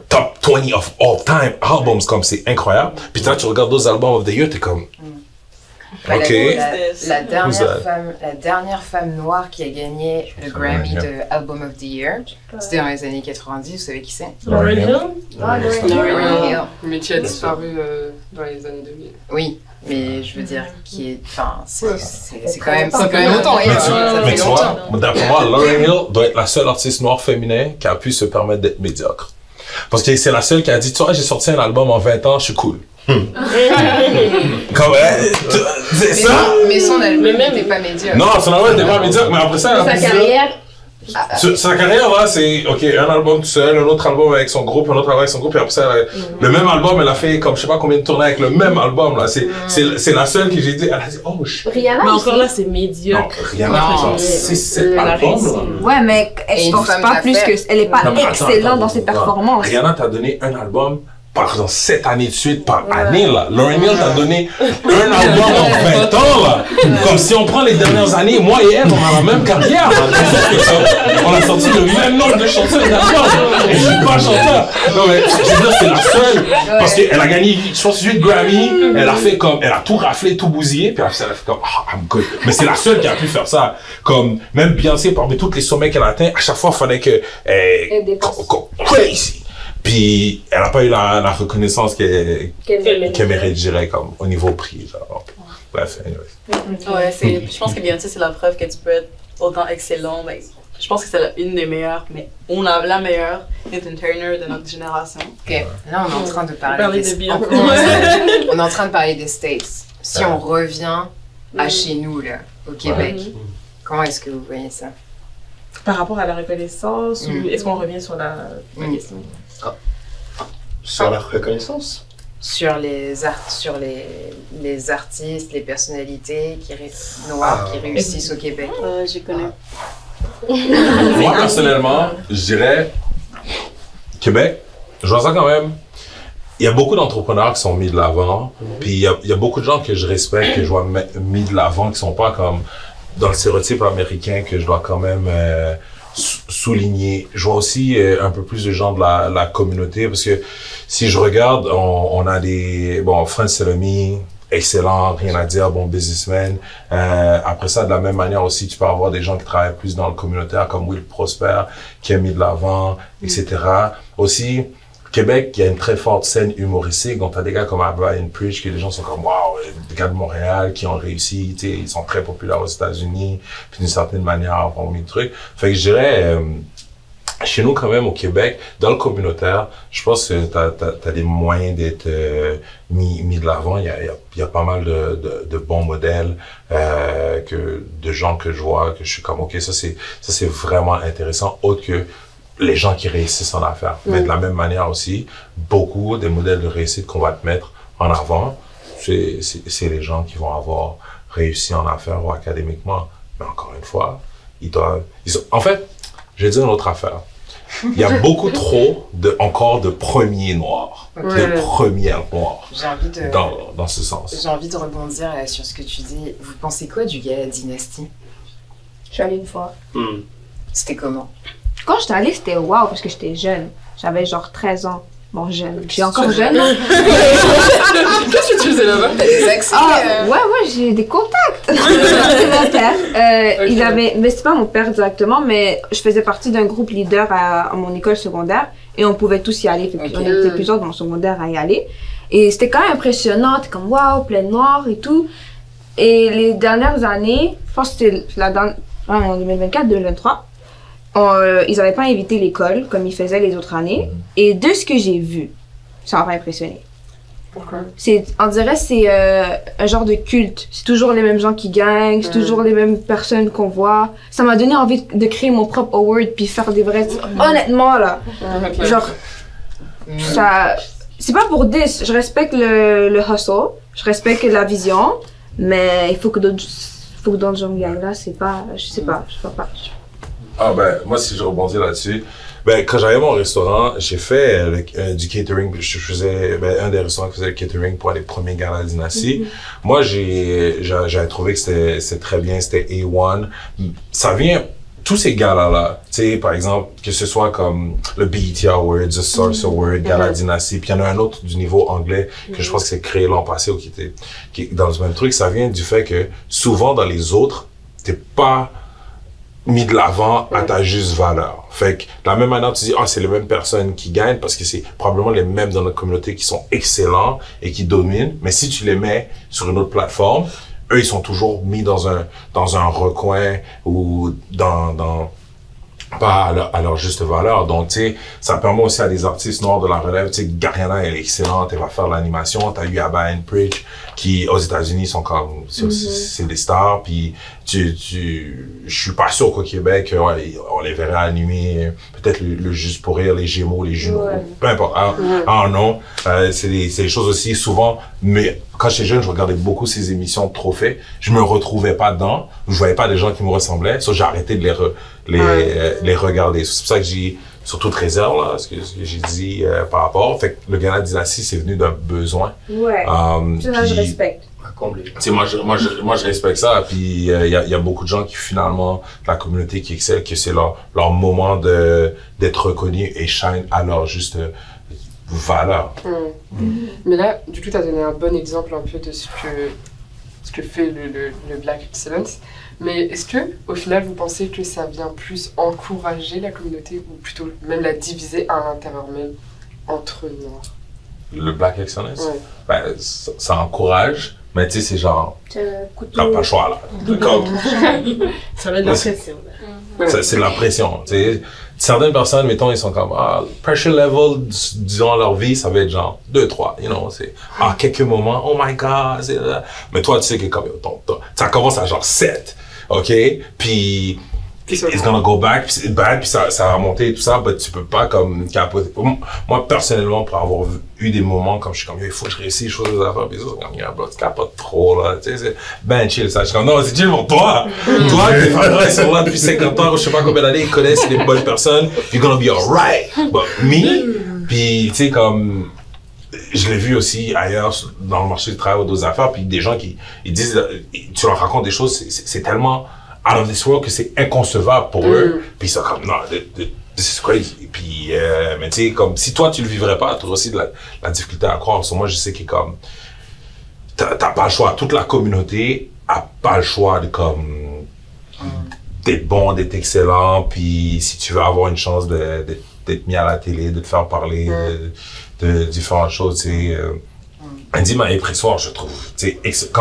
top 20 of all time albums, comme c'est incroyable, puis là tu regardes d'autres albums of the year, t'es comme, ok. La dernière femme noire qui a gagné le Grammy de Album of the Year, c'était dans les années 90, vous savez qui c'est? Lauryn Hill? Lauryn Hill. Mais qui a disparu dans les années 2000. Oui, mais je veux dire, c'est quand même longtemps. Mais tu vois, d'après moi, Lauryn Hill doit être la seule artiste noire féminin qui a pu se permettre d'être médiocre. Parce que c'est la seule qui a dit, tu vois, j'ai sorti un album en 20 ans, je suis cool. C'est ça? Mais son album n'était pas médiocre. Non, son album n'était pas médiocre, mais après ça, sa carrière. Sa carrière, là, c'est, ok, un album tout seul, un autre album avec son groupe, un autre album avec son groupe, et après ça, le même album, elle a fait comme je sais pas combien de tournées avec le même album, là. C'est la seule que j'ai dit, elle a dit, oh, Rihanna. Mais encore là, c'est médiocre. Non, Rihanna, genre, c'est cet album, là. Ouais, mais elle se force pas plus que. Elle est pas excellente dans ses performances. Rihanna t'a donné un album par exemple 7 années de suite par année là. Lauryn Hill t'a donné un album en 20 ans là. Comme si on prend les dernières années, moi et elle, on a la même carrière là. On a sorti le même nombre de chansons et d'albums. Et je suis pas chanteur. Non mais je veux dire c'est la seule. Parce qu'elle a gagné, je pense 8 Grammy. Elle a fait comme, elle a tout raflé, tout bousillé. Puis après elle a fait comme, I'm good. Mais c'est la seule qui a pu faire ça. Comme même Beyoncé parmi tous les sommets qu'elle a atteints, à chaque fois il fallait que crazy. Puis, elle n'a pas eu la reconnaissance qu'elle mérite, je dirais, comme au niveau prix. Genre. Bref, anyways. Ouais, je pense que Beyoncé, c'est la preuve que tu peux être autant excellent. Ben, je pense que c'est une des meilleures, mais on a la meilleure entertainer de notre génération. Ok, là, on est en train de parler de Beyoncé. On est en train de parler des States. Si on revient à chez nous, là, au Québec, comment est-ce que vous voyez ça? Par rapport à la reconnaissance, ou est-ce qu'on revient sur la question? Sur la reconnaissance? Sur les artistes, les personnalités noires qui réussissent au Québec. Je connais. Moi, personnellement, je dirais Québec, je vois ça quand même. Il y a beaucoup d'entrepreneurs qui sont mis de l'avant, puis il y a beaucoup de gens que je respecte, que je vois mis de l'avant, qui sont pas comme dans le stéréotype américain, que je dois quand même souligner. Je vois aussi un peu plus de gens de la communauté, parce que si je regarde, on a Franz Salami, excellent, rien à dire, bon businessman. Après ça, de la même manière aussi, tu peux avoir des gens qui travaillent plus dans le communautaire, comme Will Prosper, qui a mis de l'avant, etc. Aussi, Québec, il y a une très forte scène humoristique, donc t'as des gars comme Brian Preach, que les gens sont comme, waouh, des gars de Montréal qui ont réussi, tu sais, ils sont très populaires aux États-Unis, puis d'une certaine manière, ont mis le truc. Fait que je dirais, chez nous, quand même, au Québec, dans le communautaire, je pense que t'as des moyens d'être mis de l'avant. Il y a pas mal de bons modèles, de gens que je vois, que je suis comme, ok, ça c'est vraiment intéressant, autre que les gens qui réussissent en affaires. Mais de la même manière aussi, beaucoup des modèles de réussite qu'on va te mettre en avant, c'est les gens qui vont avoir réussi en affaires ou académiquement. Mais encore une fois, en fait, je vais dire une autre affaire. Il y a beaucoup trop encore de premiers noirs, de premières noires, dans ce sens. J'ai envie de rebondir sur ce que tu dis. Vous pensez quoi du gala Dynasty? Je suis allée une fois. C'était comment? Quand j'étais allée, c'était wow, parce que j'étais jeune. J'avais genre 13 ans. Bon, jeune. Je suis encore jeune. Qu'est-ce que tu faisais là-bas? T'as des accès? Ouais, j'ai des contacts. C'est mon père. Il avait, mais c'est pas mon père directement, mais je faisais partie d'un groupe leader à mon école secondaire et on pouvait tous y aller. On était plusieurs dans mon secondaire à y aller. Et c'était quand même impressionnant. T'es comme wow, plein de noirs et tout. Et les dernières années, je pense que c'était en 2024, 2023, ils n'avaient pas invité l'école comme ils faisaient les autres années. Et de ce que j'ai vu, ça m'a pas impressionné. Pourquoi? On dirait que c'est un genre de culte. C'est toujours les mêmes gens qui gagnent, c'est toujours les mêmes personnes qu'on voit. Ça m'a donné envie de créer mon propre award puis faire des vrais... Honnêtement, là, genre, ça... C'est pas pour 10. Je respecte le hustle, je respecte la vision, mais il faut que d'autres gens gagnent. Là, c'est pas... Je sais pas. Ah ben, moi, si je rebondis là-dessus, ben, quand j'avais mon restaurant, j'ai fait du catering. Je faisais, un des restaurants qui faisait le catering pour les premiers galas Dynasty. Moi, j'avais trouvé que c'était très bien, c'était A1. Ça vient, tous ces galas-là, tu sais, par exemple, que ce soit comme le BET Awards, the Source Award, Gala Dynasty, puis il y en a un autre du niveau anglais que je pense que c'est créé l'an passé ou qui est dans le même truc. Ça vient du fait que souvent dans les autres, t'es pas mis de l'avant à ta juste valeur. Fait que, de la même manière, tu dis, c'est les mêmes personnes qui gagnent parce que c'est probablement les mêmes dans notre communauté qui sont excellents et qui dominent. Mais si tu les mets sur une autre plateforme, eux, ils sont toujours mis dans un recoin ou pas à leur juste valeur. Donc, tu sais, ça permet aussi à des artistes noirs de la relève. Tu sais, Gariana, elle est excellente, elle va faire l'animation. T'as eu Abba and Preach, qui, aux États-Unis, sont comme, c'est des stars. Puis, je suis pas sûr qu'au Québec, on les verrait animer, peut-être le Juste pour rire, les Gémeaux, les Jumeaux, peu importe. Non. C'est des choses aussi, souvent, mais quand j'étais jeune, je regardais beaucoup ces émissions de trophées. Je me retrouvais pas dedans. Je voyais pas des gens qui me ressemblaient. So, j'ai arrêté de les regarder. C'est pour ça que j'ai surtout de réserve, là, ce que j'ai dit par rapport. Fait que le Gala Dynasty, c'est venu d'un besoin. Ouais. Ça, je respecte. Moi, je respecte ça. Puis, il y a beaucoup de gens qui, finalement, de la communauté qui excellent, que c'est leur moment d'être reconnus et shine à leur juste valeur. Mais là, du coup, tu as donné un bon exemple un peu de ce que fait le Black Excellence. Mais est-ce que, au final, vous pensez que ça vient plus encourager la communauté ou plutôt même la diviser à l'intérieur même entre noirs? Le Black Excellence? Ben, ça encourage, mais tu sais, c'est genre, t'as pas le choix, là. Ça met de la pression. C'est de la pression, tu sais. Certaines personnes, mettons, ils sont comme, pressure level durant leur vie, ça va être genre 2, 3, c'est, quelques moments, oh my god, mais toi, tu sais que comme, ça commence à genre 7, ok? Puis, it's gonna go back, puis c'est bad, puis ça va remonter et tout ça, mais tu peux pas comme capoter. Moi, personnellement, pour avoir eu des moments comme je suis comme, il faut que je réussisse, je fais des affaires, puis ça, c'est comme, tu capotes trop, là, tu sais, c'est ben chill, ça. Je suis comme, non, c'est chill pour toi. Toi, tes parents, ils sont là depuis 50 ans, je sais pas combien d'années, ils connaissent les bonnes personnes, you're gonna be alright. But me, puis, tu sais, comme, je l'ai vu aussi ailleurs dans le marché du travail ou d'autres affaires, puis des gens qui ils disent, tu leur racontes des choses, c'est tellement out of this world que c'est inconcevable pour eux. Puis ils sont comme, non, this is crazy. Puis, mais tu sais, comme, si toi tu le vivrais pas, tu aurais aussi de la difficulté à croire. Moi, je sais que comme, t'as pas le choix. Toute la communauté a pas le choix de comme, d'être bon, d'être excellent. Puis si tu veux avoir une chance d'être mis à la télé, de te faire parler de différentes choses, tu sais. Andy m'a impressionné, je trouve. Tu sais,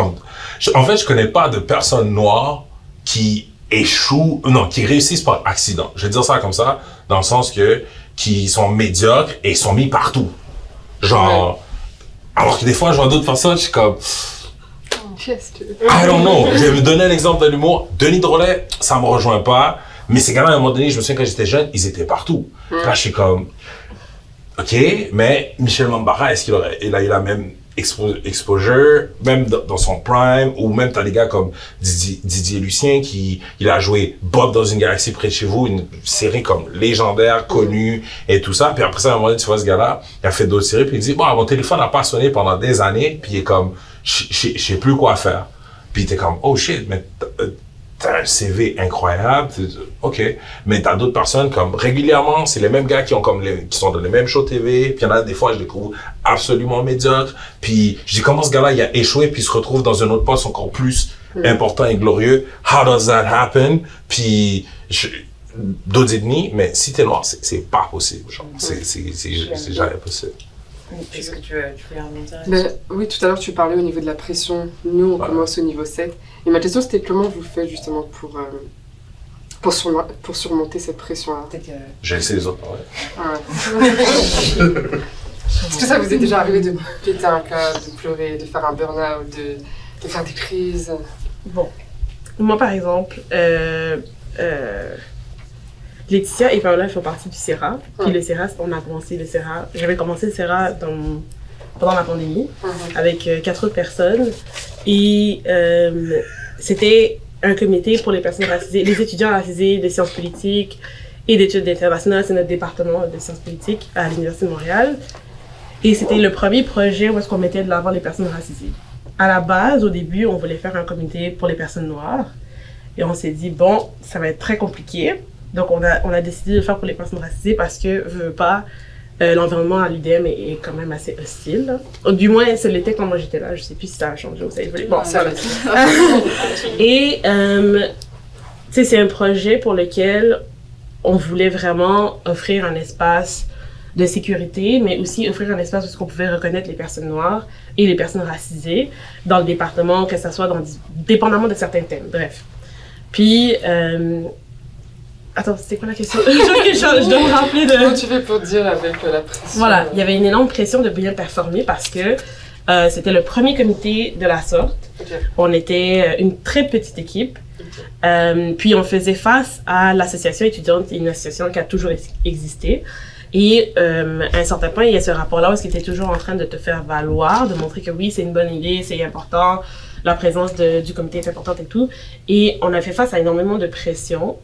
en fait, je connais pas de personnes noires qui qui réussissent par accident. Je vais dire ça comme ça, dans le sens que, qui sont médiocres et sont mis partout. Genre, alors que des fois, je vois d'autres personnes, je suis comme, I don't know. Je vais me donner un exemple de l'humour. Denis Drolet, ça me rejoint pas, mais ces gars-là, à un moment donné, je me souviens quand j'étais jeune, ils étaient partout. Là, je suis comme, ok, mais Michel Mambara, est-ce qu'il a eu la même exposure, même dans son prime, ou même t'as des gars comme Didier Lucien il a joué Bob dans une galaxie près de chez vous, une série comme légendaire, connue et tout ça, puis après ça, à un moment donné, tu vois ce gars-là, il a fait d'autres séries, puis il dit, mon téléphone n'a pas sonné pendant des années, puis il est comme, je sais plus quoi faire. Puis t'es comme, oh shit, mais t'as un CV incroyable, ok, mais t'as d'autres personnes comme régulièrement, c'est les mêmes gars qui sont dans les mêmes shows TV, puis il y en a des fois je les trouve absolument médiocres, puis je dis comment ce gars-là il a échoué puis il se retrouve dans un autre poste encore plus important et glorieux, how does that happen? Puis d'autres ethnies, mais si t'es noir, c'est pas possible, genre, c'est jamais possible. Est-ce que tu voulais remonter? Oui, tout à l'heure tu parlais au niveau de la pression. Nous, on commence au niveau 7. Et ma question, c'était comment vous faites justement pour pour surmonter cette pression-là? Peut-être que... J'ai laissé les autres parler. Ouais. Est-ce que ça vous est déjà arrivé de péter un câble, de pleurer, de faire un burn-out, de faire des crises? Bon, moi par exemple, Laetitia et Paola font partie du CERA. Puis le CERA, on a commencé le CERA. J'avais commencé le CERA pendant la pandémie avec 4 autres personnes. Et c'était un comité pour les personnes racisées, les étudiants racisés de sciences politiques et d'études internationales. C'est notre département de sciences politiques à l'Université de Montréal. Et c'était le premier projet où est-ce qu'on mettait de l'avant les personnes racisées. À la base, au début, on voulait faire un comité pour les personnes noires. Et on s'est dit, bon, ça va être très compliqué. Donc, on a décidé de le faire pour les personnes racisées parce que, veux pas, l'environnement à l'UDM est quand même assez hostile. Du moins, ça l'était quand moi j'étais là. Je sais plus si ça a changé ou ça a évolué. Bon, ça va. Et, tu sais, c'est un projet pour lequel on voulait vraiment offrir un espace de sécurité, mais aussi offrir un espace où on pouvait reconnaître les personnes noires et les personnes racisées dans le département, que ça soit dépendamment de certains thèmes. Bref. Puis, attends, c'était quoi la question? Je dois me rappeler de... Comment tu fais pour dire avec la pression? Voilà, il y avait une énorme pression de bien performer parce que c'était le premier comité de la sorte. Okay. On était une très petite équipe. Puis on faisait face à l'association étudiante, une association qui a toujours existé. Et à un certain point, il y a ce rapport-là où il était toujours en train de te faire valoir, de montrer que oui, c'est une bonne idée, c'est important, la présence du comité est importante et tout. Et on a fait face à énormément de pression.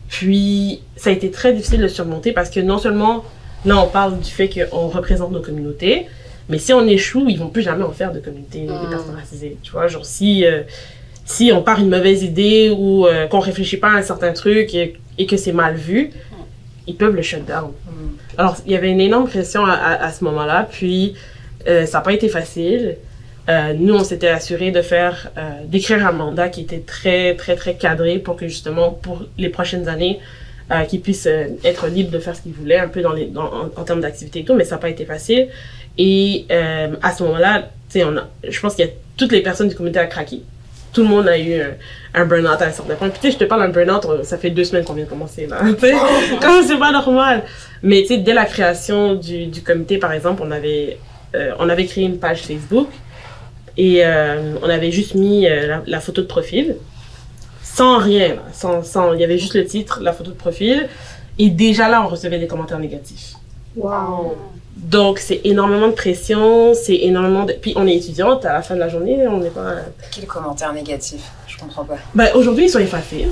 Puis, ça a été très difficile de surmonter parce que non seulement, là, on parle du fait qu'on représente nos communautés, mais si on échoue, ils vont plus jamais en faire de communauté des personnes racisées. Tu vois, genre, si on part une mauvaise idée ou qu'on réfléchit pas à un certain truc et que c'est mal vu, ils peuvent le shut down. Alors, il y avait une énorme pression à ce moment-là, puis ça n'a pas été facile. Nous, on s'était assuré d'écrire un mandat qui était très, très, très cadré pour que justement, pour les prochaines années, qu'ils puissent être libres de faire ce qu'ils voulaient, un peu en termes d'activité et tout, mais ça n'a pas été facile. Et à ce moment-là, tu sais, je pense qu'il y a toutes les personnes du comité à craquer. Tout le monde a eu un burn-out à un certain point. Puis tu sais, je te parle d'un burn-out, ça fait 2 semaines qu'on vient de commencer, là. Tu sais, c'est pas normal. Mais tu sais, dès la création du comité, par exemple, on avait créé une page Facebook et on avait juste mis la photo de profil, sans rien, là. Il y avait juste le titre, la photo de profil, et déjà là, on recevait des commentaires négatifs. Wow. Donc, c'est énormément de pression, c'est énormément de... Puis, on est étudiante, à la fin de la journée, on n'est pas... Quel commentaire négatif? Je comprends pas. Ben, aujourd'hui, ils sont effacés.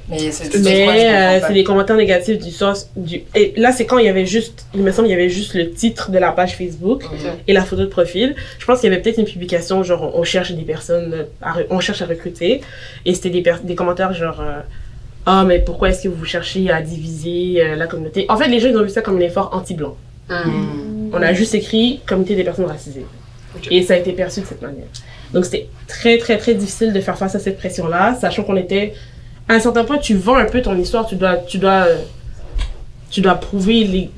Mais c'est des commentaires négatifs du sens... Et là, c'est quand il y avait juste... Il me semble qu'il y avait juste le titre de la page Facebook et la photo de profil. Je pense qu'il y avait peut-être une publication, genre, on cherche des personnes... on cherche à recruter. Et c'était des commentaires, genre... Ah, mais pourquoi est-ce que vous cherchez à diviser la communauté? En fait, les gens, ils ont vu ça comme un effort anti-blanc. On a juste écrit comité des personnes racisées. Et ça a été perçu de cette manière. Donc c'était très très très difficile de faire face à cette pression-là, sachant qu'on était... À un certain point, tu vends un peu ton histoire, tu dois prouver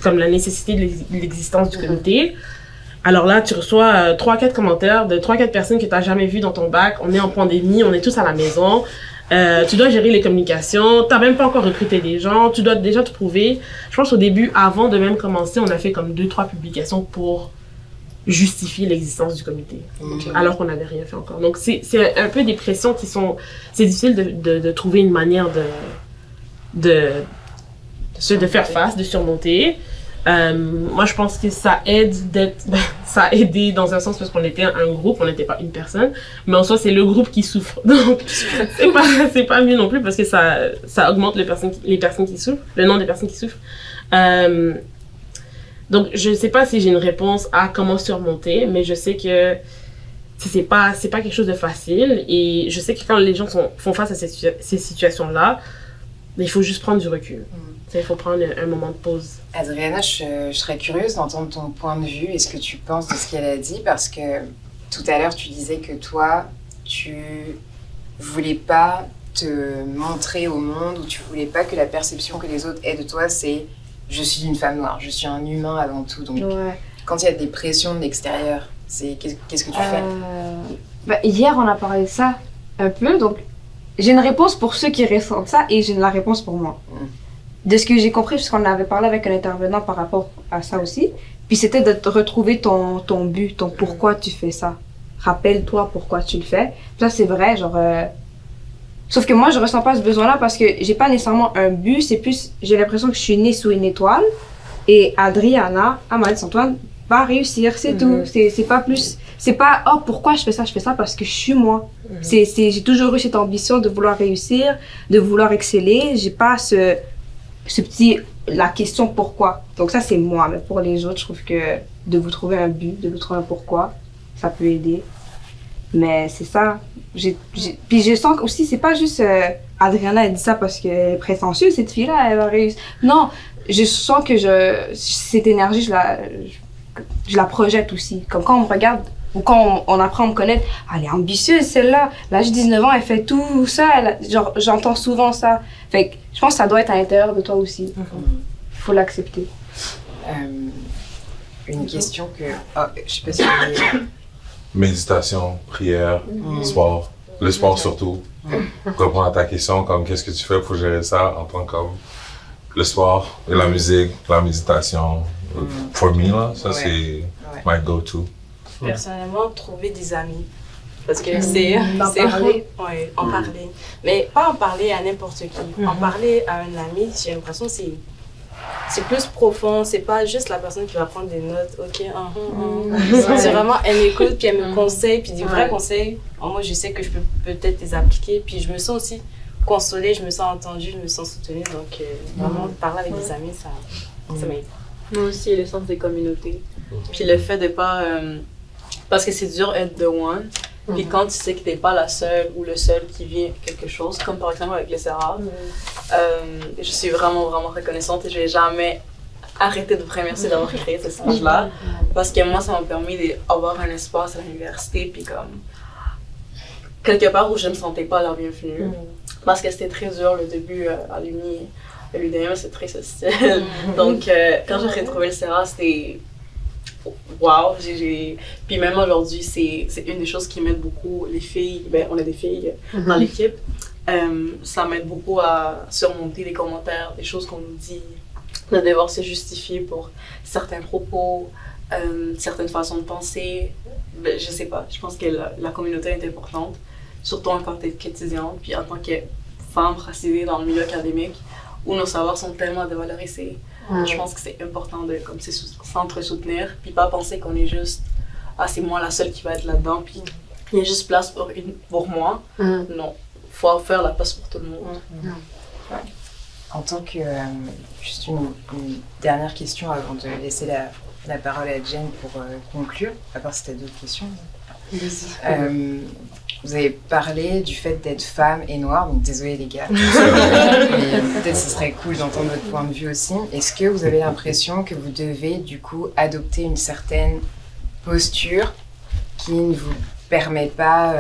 comme la nécessité de l'existence du comité. Alors là, tu reçois 3-4 commentaires de 3-4 personnes que tu n'as jamais vues dans ton bac. On est en pandémie, on est tous à la maison. Tu dois gérer les communications, t'as même pas encore recruté des gens, tu dois déjà te prouver. Je pense au début, avant de même commencer, on a fait comme 2-3 publications pour justifier l'existence du comité, alors qu'on n'avait rien fait encore. Donc c'est un peu des pressions qui sont... C'est difficile de trouver une manière de faire face, de surmonter. Moi, je pense que ça aide ça a aidé dans un sens parce qu'on était un groupe, on n'était pas une personne, mais en soi, c'est le groupe qui souffre. Donc, c'est pas mieux non plus parce que ça augmente les personnes qui souffrent, le nombre de personnes qui souffrent. Donc, je sais pas si j'ai une réponse à comment surmonter, mais je sais que c'est pas quelque chose de facile et je sais que quand les gens font face à ces situations-là, il faut juste prendre du recul. Il faut prendre un moment de pause. Adriana, je serais curieuse d'entendre ton point de vue et ce que tu penses de ce qu'elle a dit, parce que tout à l'heure, tu disais que toi, tu voulais pas te montrer au monde, ou tu voulais pas que la perception que les autres aient de toi, c'est « je suis une femme noire, je suis un humain avant tout ». Donc, quand il y a des pressions de l'extérieur, qu'est-ce que tu fais? Hier, on a parlé de ça un peu, donc j'ai une réponse pour ceux qui ressentent ça et j'ai la réponse pour moi. De ce que j'ai compris, puisqu'on avait parlé avec un intervenant par rapport à ça aussi, puis c'était de retrouver ton but, ton pourquoi tu fais ça. Rappelle-toi pourquoi tu le fais. Puis ça, c'est vrai, genre... Sauf que moi, je ressens pas ce besoin-là parce que j'ai pas nécessairement un but, c'est plus... J'ai l'impression que je suis née sous une étoile et Adriana, Amadis-Antoine, va réussir, c'est tout. C'est pas plus... C'est pas, oh, pourquoi je fais ça parce que je suis moi. J'ai toujours eu cette ambition de vouloir réussir, de vouloir exceller. J'ai pas ce petit... La question pourquoi. Donc ça, c'est moi. Mais pour les autres, je trouve que de vous trouver un but, de vous trouver un pourquoi, ça peut aider. Mais c'est ça. Puis je sens aussi, c'est pas juste Adriana, elle dit ça parce qu'elle est prétentieuse, cette fille-là, elle va réussir. Non, je sens que cette énergie, je la projette aussi. Comme quand on me regarde, ou quand on apprend à me connaître, elle est ambitieuse celle-là. L'âge de 19 ans, elle fait tout ça. Genre, j'entends souvent ça. Fait que je pense que ça doit être à l'intérieur de toi aussi. Il faut l'accepter. Une question que... Oh, je sais pas si vous voulez... Méditation, prière, sport. Le sport surtout. Répondre à ta question, comme qu'est-ce que tu fais pour gérer ça en tant que le sport, et la musique, la méditation. For me, là, ça c'est my go-to. Personnellement, trouver des amis. Parce que c'est en parler. Mais pas en parler à n'importe qui. En parler à un ami, j'ai l'impression que c'est plus profond. C'est pas juste la personne qui va prendre des notes. Ok, c'est vraiment, elle m'écoute, puis elle me conseille, puis des vrais conseils. Moi, je sais que je peux peut-être les appliquer. Puis je me sens aussi consolée, je me sens entendue, je me sens soutenue. Donc, vraiment, parler avec des amis, ça m'aide. Moi aussi, le sens des communautés. Puis le fait de pas... parce que c'est dur d'être the one. Puis quand tu sais que t'es pas la seule ou le seul qui vit quelque chose, comme par exemple avec les Serra, je suis vraiment, vraiment reconnaissante et je vais jamais arrêter de vous remercier d'avoir créé ce stage-là. Parce que moi, ça m'a permis d'avoir un espace à l'université, puis comme... quelque part où je me sentais pas la bienvenue. Parce que c'était très dur le début à l'Uni. L'UDM, c'est très social. Donc, quand j'ai retrouvé le Serra, c'était... Wow! Puis même aujourd'hui, c'est une des choses qui m'aide beaucoup. Les filles, on a des filles dans l'équipe. Ça m'aide beaucoup à surmonter les commentaires, des choses qu'on nous dit, de devoir se justifier pour certains propos, certaines façons de penser. Je sais pas, je pense que la communauté est importante, surtout en tant qu'étudiante, puis en tant que femme racisée dans le milieu académique, où nos savoirs sont tellement dévalorisés. Je pense que c'est important de s'entre-soutenir, puis pas penser qu'on est juste « Ah, c'est moi la seule qui va être là-dedans, puis il y a juste place pour moi. Non, il faut faire la place pour tout le monde. En tant que... juste une dernière question avant de laisser la parole à Jen pour conclure, à part si tu as d'autres questions. Vous avez parlé du fait d'être femme et noire, donc désolé les gars. Mais peut-être ce serait cool d'entendre votre point de vue aussi. Est-ce que vous avez l'impression que vous devez du coup adopter une certaine posture qui ne vous permet pas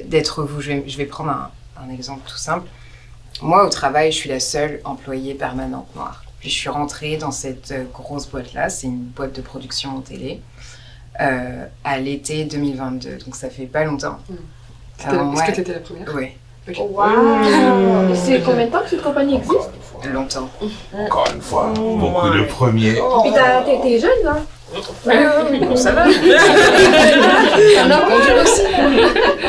d'être vous? Je vais prendre un exemple tout simple. Moi au travail, je suis la seule employée permanente noire. Puis je suis rentrée dans cette grosse boîte-là, c'est une boîte de production en télé. À l'été 2022, donc ça fait pas longtemps. Est-ce que tu étais la première? Oui. Okay. Wow. C'est combien de temps que cette compagnie existe? Longtemps. Encore une fois, beaucoup de premiers. Puis t'es jeune, là? Bon, ça va. On a conduit aussi.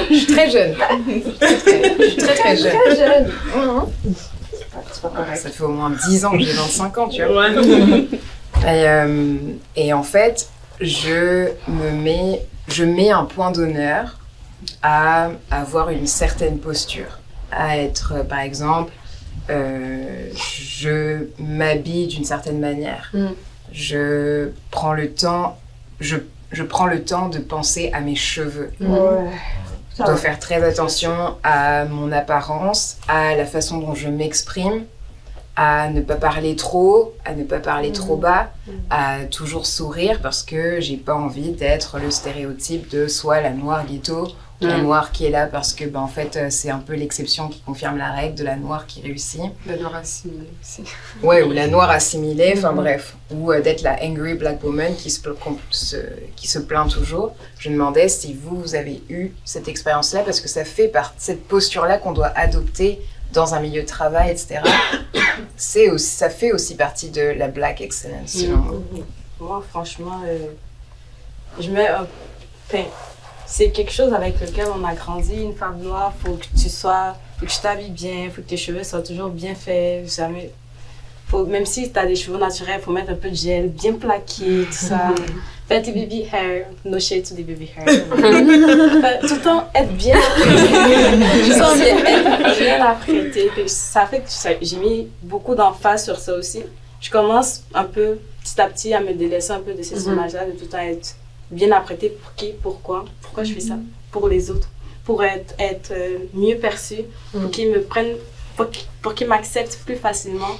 Je suis très jeune. Je suis très jeune. Très jeune. C'est pas correct. Ça fait au moins 10 ans que j'ai 25 ans, tu vois. Et en fait, je mets un point d'honneur à avoir une certaine posture, à être, par exemple, je m'habille d'une certaine manière, je prends le temps de penser à mes cheveux. Je dois faire très attention à mon apparence, à la façon dont je m'exprime, à ne pas parler trop, à ne pas parler trop bas, à toujours sourire parce que j'ai pas envie d'être le stéréotype de soit la noire ghetto La noire qui est là parce que, en fait, c'est un peu l'exception qui confirme la règle de la noire qui réussit. La noire assimilée aussi. Ouais, ou la noire assimilée, enfin bref. Ou d'être la angry black woman qui se plaint toujours. Je me demandais si vous avez eu cette expérience-là, parce que ça fait partie de cette posture-là qu'on doit adopter dans un milieu de travail, etc. Ça fait aussi partie de la black excellence, selon moi. Moi, franchement, je mets un pain. C'est quelque chose avec lequel on a grandi. Une femme noire, faut que tu t'habilles bien, faut que tes cheveux soient toujours bien faits. Même si tu as des cheveux naturels, il faut mettre un peu de gel, bien plaqué, tout ça. Faire tes baby hair, no shade to des baby hair. Tout le temps être bien. Être bien apprêté. Ça fait que j'ai mis beaucoup d'emphase sur ça aussi. Je commence un peu, petit à petit, à me délaisser un peu de ces images-là, de tout le temps être bien apprêté. Pour qui, pourquoi je fais ça? Pour les autres. Pour être mieux perçu, pour qu'ils me prennent, pour qu'ils m'acceptent plus facilement.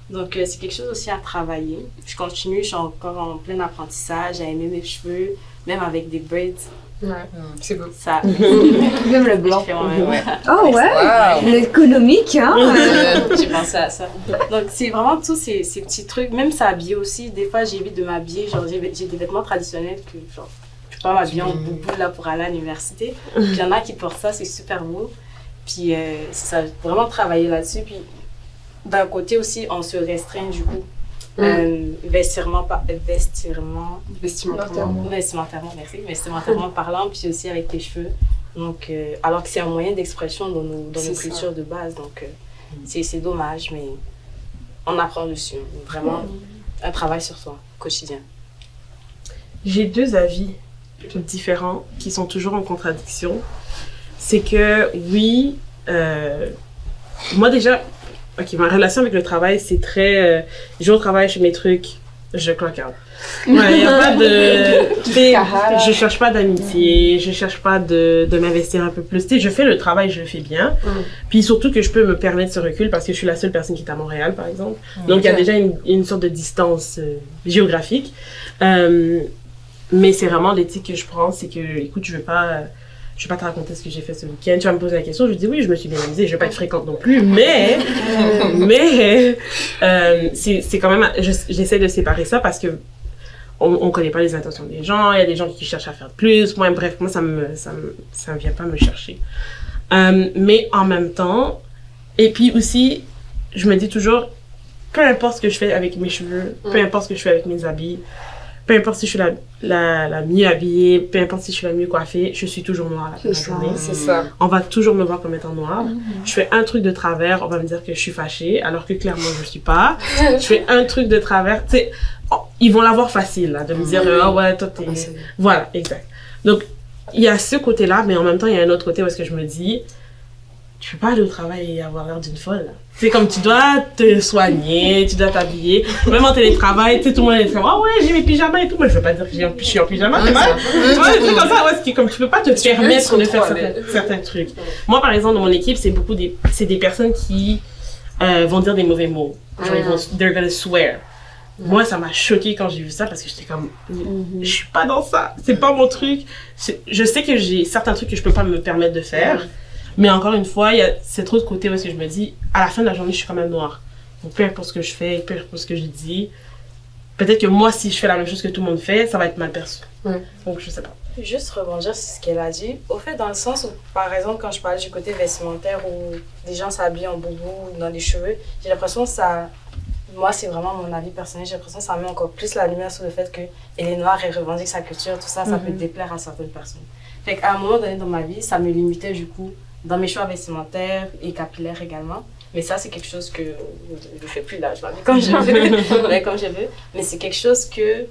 Donc, c'est quelque chose aussi à travailler. Je continue, je suis encore en plein apprentissage, à aimer mes cheveux, même avec des braids. Ouais, c'est beau. Ça. Même le blanc. Ouais. Oh ouais, l'économique, hein. J'ai pensé à ça. Donc, c'est vraiment tous ces petits trucs. Même s'habiller aussi, des fois, j'évite de m'habiller. Genre, j'ai des vêtements traditionnels que, genre, je peux pas m'habiller en boubou là pour aller à l'université. Puis, il y en a qui portent ça, c'est super beau. Puis, c'est ça, vraiment travailler là-dessus. Puis, d'un côté aussi, on se restreint du coup. Vestimentairement, parlant, puis aussi avec tes cheveux. Donc, alors que c'est un moyen d'expression dans nos cultures de base. Donc, c'est dommage, mais on apprend dessus. Vraiment, un travail sur soi, quotidien. J'ai deux avis différents qui sont toujours en contradiction. C'est que, oui, moi déjà, ma relation avec le travail, c'est très... je vais au travail, je fais mes trucs, je clock out. Il n'y a pas de... je cherche pas d'amitié, je cherche pas de m'investir un peu plus. Je fais le travail, je le fais bien. Puis surtout que je peux me permettre ce recul parce que je suis la seule personne qui est à Montréal, par exemple. Donc, il y a déjà une sorte de distance géographique. Mais c'est vraiment l'éthique que je prends, c'est que, écoute, je vais pas te raconter ce que j'ai fait ce week-end. Tu vas me poser la question, je dis oui, je me suis bien amusée, je vais pas être fréquente non plus, mais c'est quand même, j'essaie de séparer ça parce que on connaît pas les intentions des gens, il y a des gens qui cherchent à faire plus, bref, moi ça vient pas me chercher. Mais en même temps, et puis aussi, je me dis toujours, peu importe ce que je fais avec mes cheveux, peu importe ce que je fais avec mes habits, peu importe si je suis la mieux habillée, peu importe si je suis la mieux coiffée, je suis toujours noire à la fin de la journée. C'est ça. On va toujours me voir comme étant noire. Je fais un truc de travers, on va me dire que je suis fâchée, alors que clairement je suis pas. Je fais un truc de travers, tu sais, ils vont l'avoir facile, là, de me dire, ouais, toi t'es... Voilà, exact. Donc, il y a ce côté-là, mais en même temps, il y a un autre côté où est-ce que je me dis, tu peux pas aller au travail et avoir l'air d'une folle. C'est comme tu dois te soigner, tu dois t'habiller. Même en télétravail, tu sais, tout le monde est comme, ouais, j'ai mes pyjamas et tout. Moi, je veux pas dire que je suis en pyjama, c'est mal. Tu vois, des trucs comme ça, ouais, comme tu peux pas te permettre de faire certains trucs. Moi, par exemple, dans mon équipe, c'est des personnes qui vont dire des mauvais mots. Genre, they're gonna swear. Moi, ça m'a choquée quand j'ai vu ça parce que j'étais comme, je suis pas dans ça. C'est pas mon truc. Je sais que j'ai certains trucs que je peux pas me permettre de faire. Mais encore une fois, il y a cet autre côté où est-ce que je me dis, à la fin de la journée, je suis quand même noire. Donc, peu importe ce que je fais, peu importe ce que je dis, peut-être que moi, si je fais la même chose que tout le monde fait, ça va être mal perçu. Donc, je sais pas. Juste rebondir sur ce qu'elle a dit. Au fait, dans le sens où, par exemple, quand je parlais du côté vestimentaire où des gens s'habillent en boubou ou dans les cheveux, j'ai l'impression que ça... Moi, c'est vraiment mon avis personnel. J'ai l'impression que ça met encore plus la lumière sur le fait qu'elle est noire, elle revendique sa culture, tout ça, ça peut déplaire à certaines personnes. Fait qu'à un moment donné dans ma vie, ça me limitait du coup dans mes choix vestimentaires et capillaires également. Mais ça, c'est quelque chose que je ne fais plus là, je m'habille comme je veux, comme je veux. Mais c'est quelque chose que,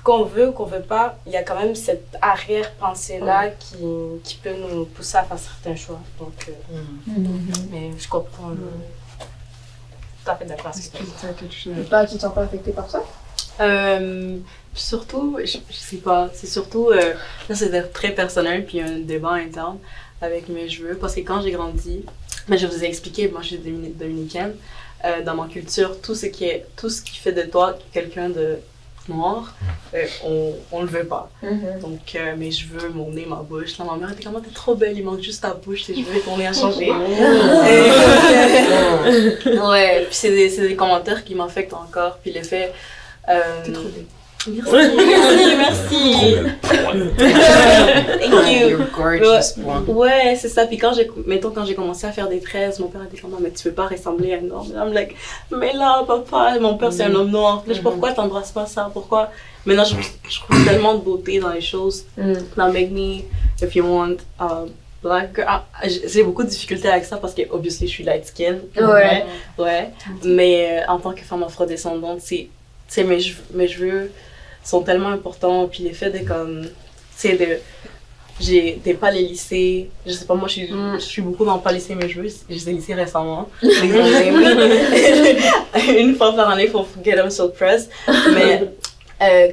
qu'on veut ou qu'on ne veut pas, il y a quand même cette arrière-pensée-là qui peut nous pousser à faire certains choix. Donc, mais je comprends. Tout à fait d'accord avec ce que tu dis. Tu te sens pas affectée par ça? Surtout, je sais pas, c'est surtout, là c'est très personnel, puis il y a un débat interne avec mes cheveux, parce que quand j'ai grandi, je vous ai expliqué, moi je suis dominicaine, dans ma culture, tout ce qui fait de toi quelqu'un de noir, on le veut pas. Donc, mes cheveux, mon nez, ma bouche. Là, ma mère était comme, t'es trop belle, il manque juste ta bouche, tes cheveux et ton nez a changé. Ouais, puis c'est des commentaires qui m'affectent encore. Puis l'effet. T'es trop belle. Merci. Thank you. You're gorgeous, point. Ouais, c'est ça. Puis quand j'ai commencé à faire des tresses, mon père était comme, mais tu veux pas ressembler à un homme. I'm like, mais là, papa, mon père c'est un homme noir. Puis pourquoi t'embrasses pas ça? Pourquoi? Maintenant, je trouve tellement de beauté dans les choses. Now make me, if you want, black girl. J'ai beaucoup de difficultés avec ça parce que, obviously, je suis light skin. Ouais. Mais en tant que femme afrodescendante, c'est mes cheveux sont tellement importants, puis l'effet de comme, j'ai des palais lissés, je sais pas, moi je suis beaucoup dans pas lisser mes cheveux, je les ai lissés récemment, une fois par année pour get them so pressed, mais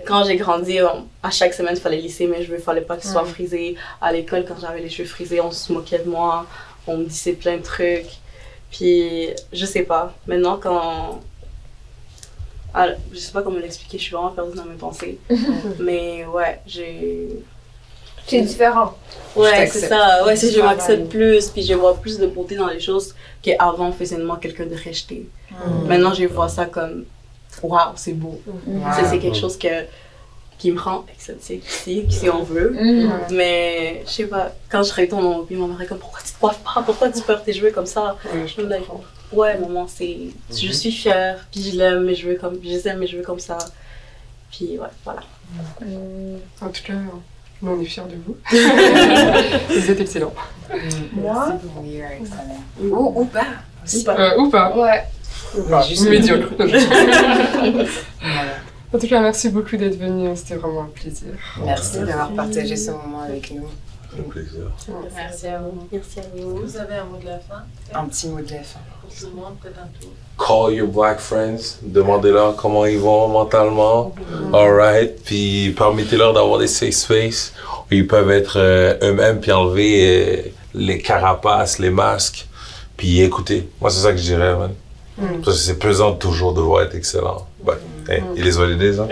quand j'ai grandi, à chaque semaine il fallait lisser mes cheveux, il fallait pas qu'ils soient frisés, à l'école quand j'avais les cheveux frisés, on se moquait de moi, on me disait plein de trucs, puis je sais pas, maintenant quand... Alors, je sais pas comment l'expliquer, je suis vraiment perdue dans mes pensées. Mais ouais, C'est différent. Ouais, c'est ça. Ouais, je m'accepte plus, puis je vois plus de beauté dans les choses qu'avant on faisait de moi quelqu'un de rejeté. Maintenant, je vois ça comme, waouh, c'est beau. C'est quelque chose qui me rend exotique, si on veut. Mais je sais pas, quand je retourne dans mon pays, ma mère est comme, pourquoi tu te coiffes pas? Pourquoi tu perds tes cheveux comme ça? Ouais, maman, je suis fière, puis je l'aime, mes cheveux comme, je aime mes cheveux comme ça. Puis ouais, voilà. En tout cas, nous on est fiers de vous. Vous êtes excellents. Moi? Oui, excellent. Ou pas. Ou pas. Ouais. Ou pas. Juste Médiocre. Voilà. En tout cas, merci beaucoup d'être venu. C'était vraiment un plaisir. Merci d'avoir partagé ce moment avec nous. Un plaisir. Merci à vous. Merci à vous. Vous avez un mot de la fin? Un petit mot de la fin. Pour tout le monde, peut-être un tour. Call your black friends, demandez-leur comment ils vont mentalement, alright, puis permettez-leur d'avoir des safe spaces où ils peuvent être eux-mêmes puis enlever les carapaces, les masques, puis écouter. Moi, c'est ça que je dirais, man. Parce que c'est pesant toujours de devoir être excellent. But, hey, it is what it is, hein.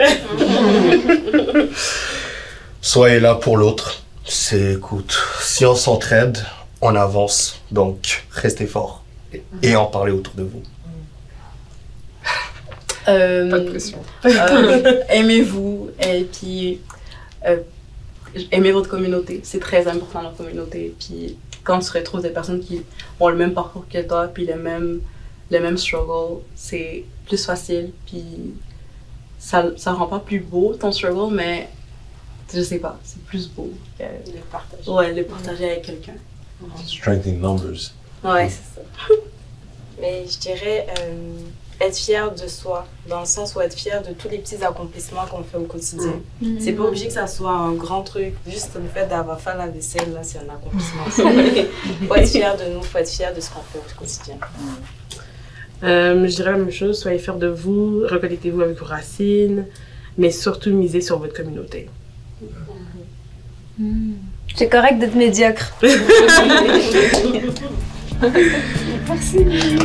Soyez là pour l'autre. Écoute, si on s'entraide, on avance. Donc, restez fort. Et en parlez autour de vous. Pas de pression. Aimez-vous et puis aimez votre communauté. C'est très important la communauté. Puis quand tu retrouves des personnes qui ont le même parcours que toi, puis les mêmes struggles, c'est plus facile. Puis ça rend pas plus beau ton struggle, mais je sais pas, c'est plus beau. Le partager. Ouais, le partager avec quelqu'un. Strength in numbers. Ouais, c'est ça. Mais je dirais être fier de soi, dans le sens où être fier de tous les petits accomplissements qu'on fait au quotidien. C'est pas obligé que ça soit un grand truc, juste le fait d'avoir fait la vaisselle, là, c'est un accomplissement. Faut être fier de nous, faut être fier de ce qu'on fait au quotidien. Je dirais la même chose, soyez fiers de vous, reconnectez-vous avec vos racines, mais surtout misez sur votre communauté. C'est correct d'être médiocre.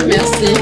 Merci.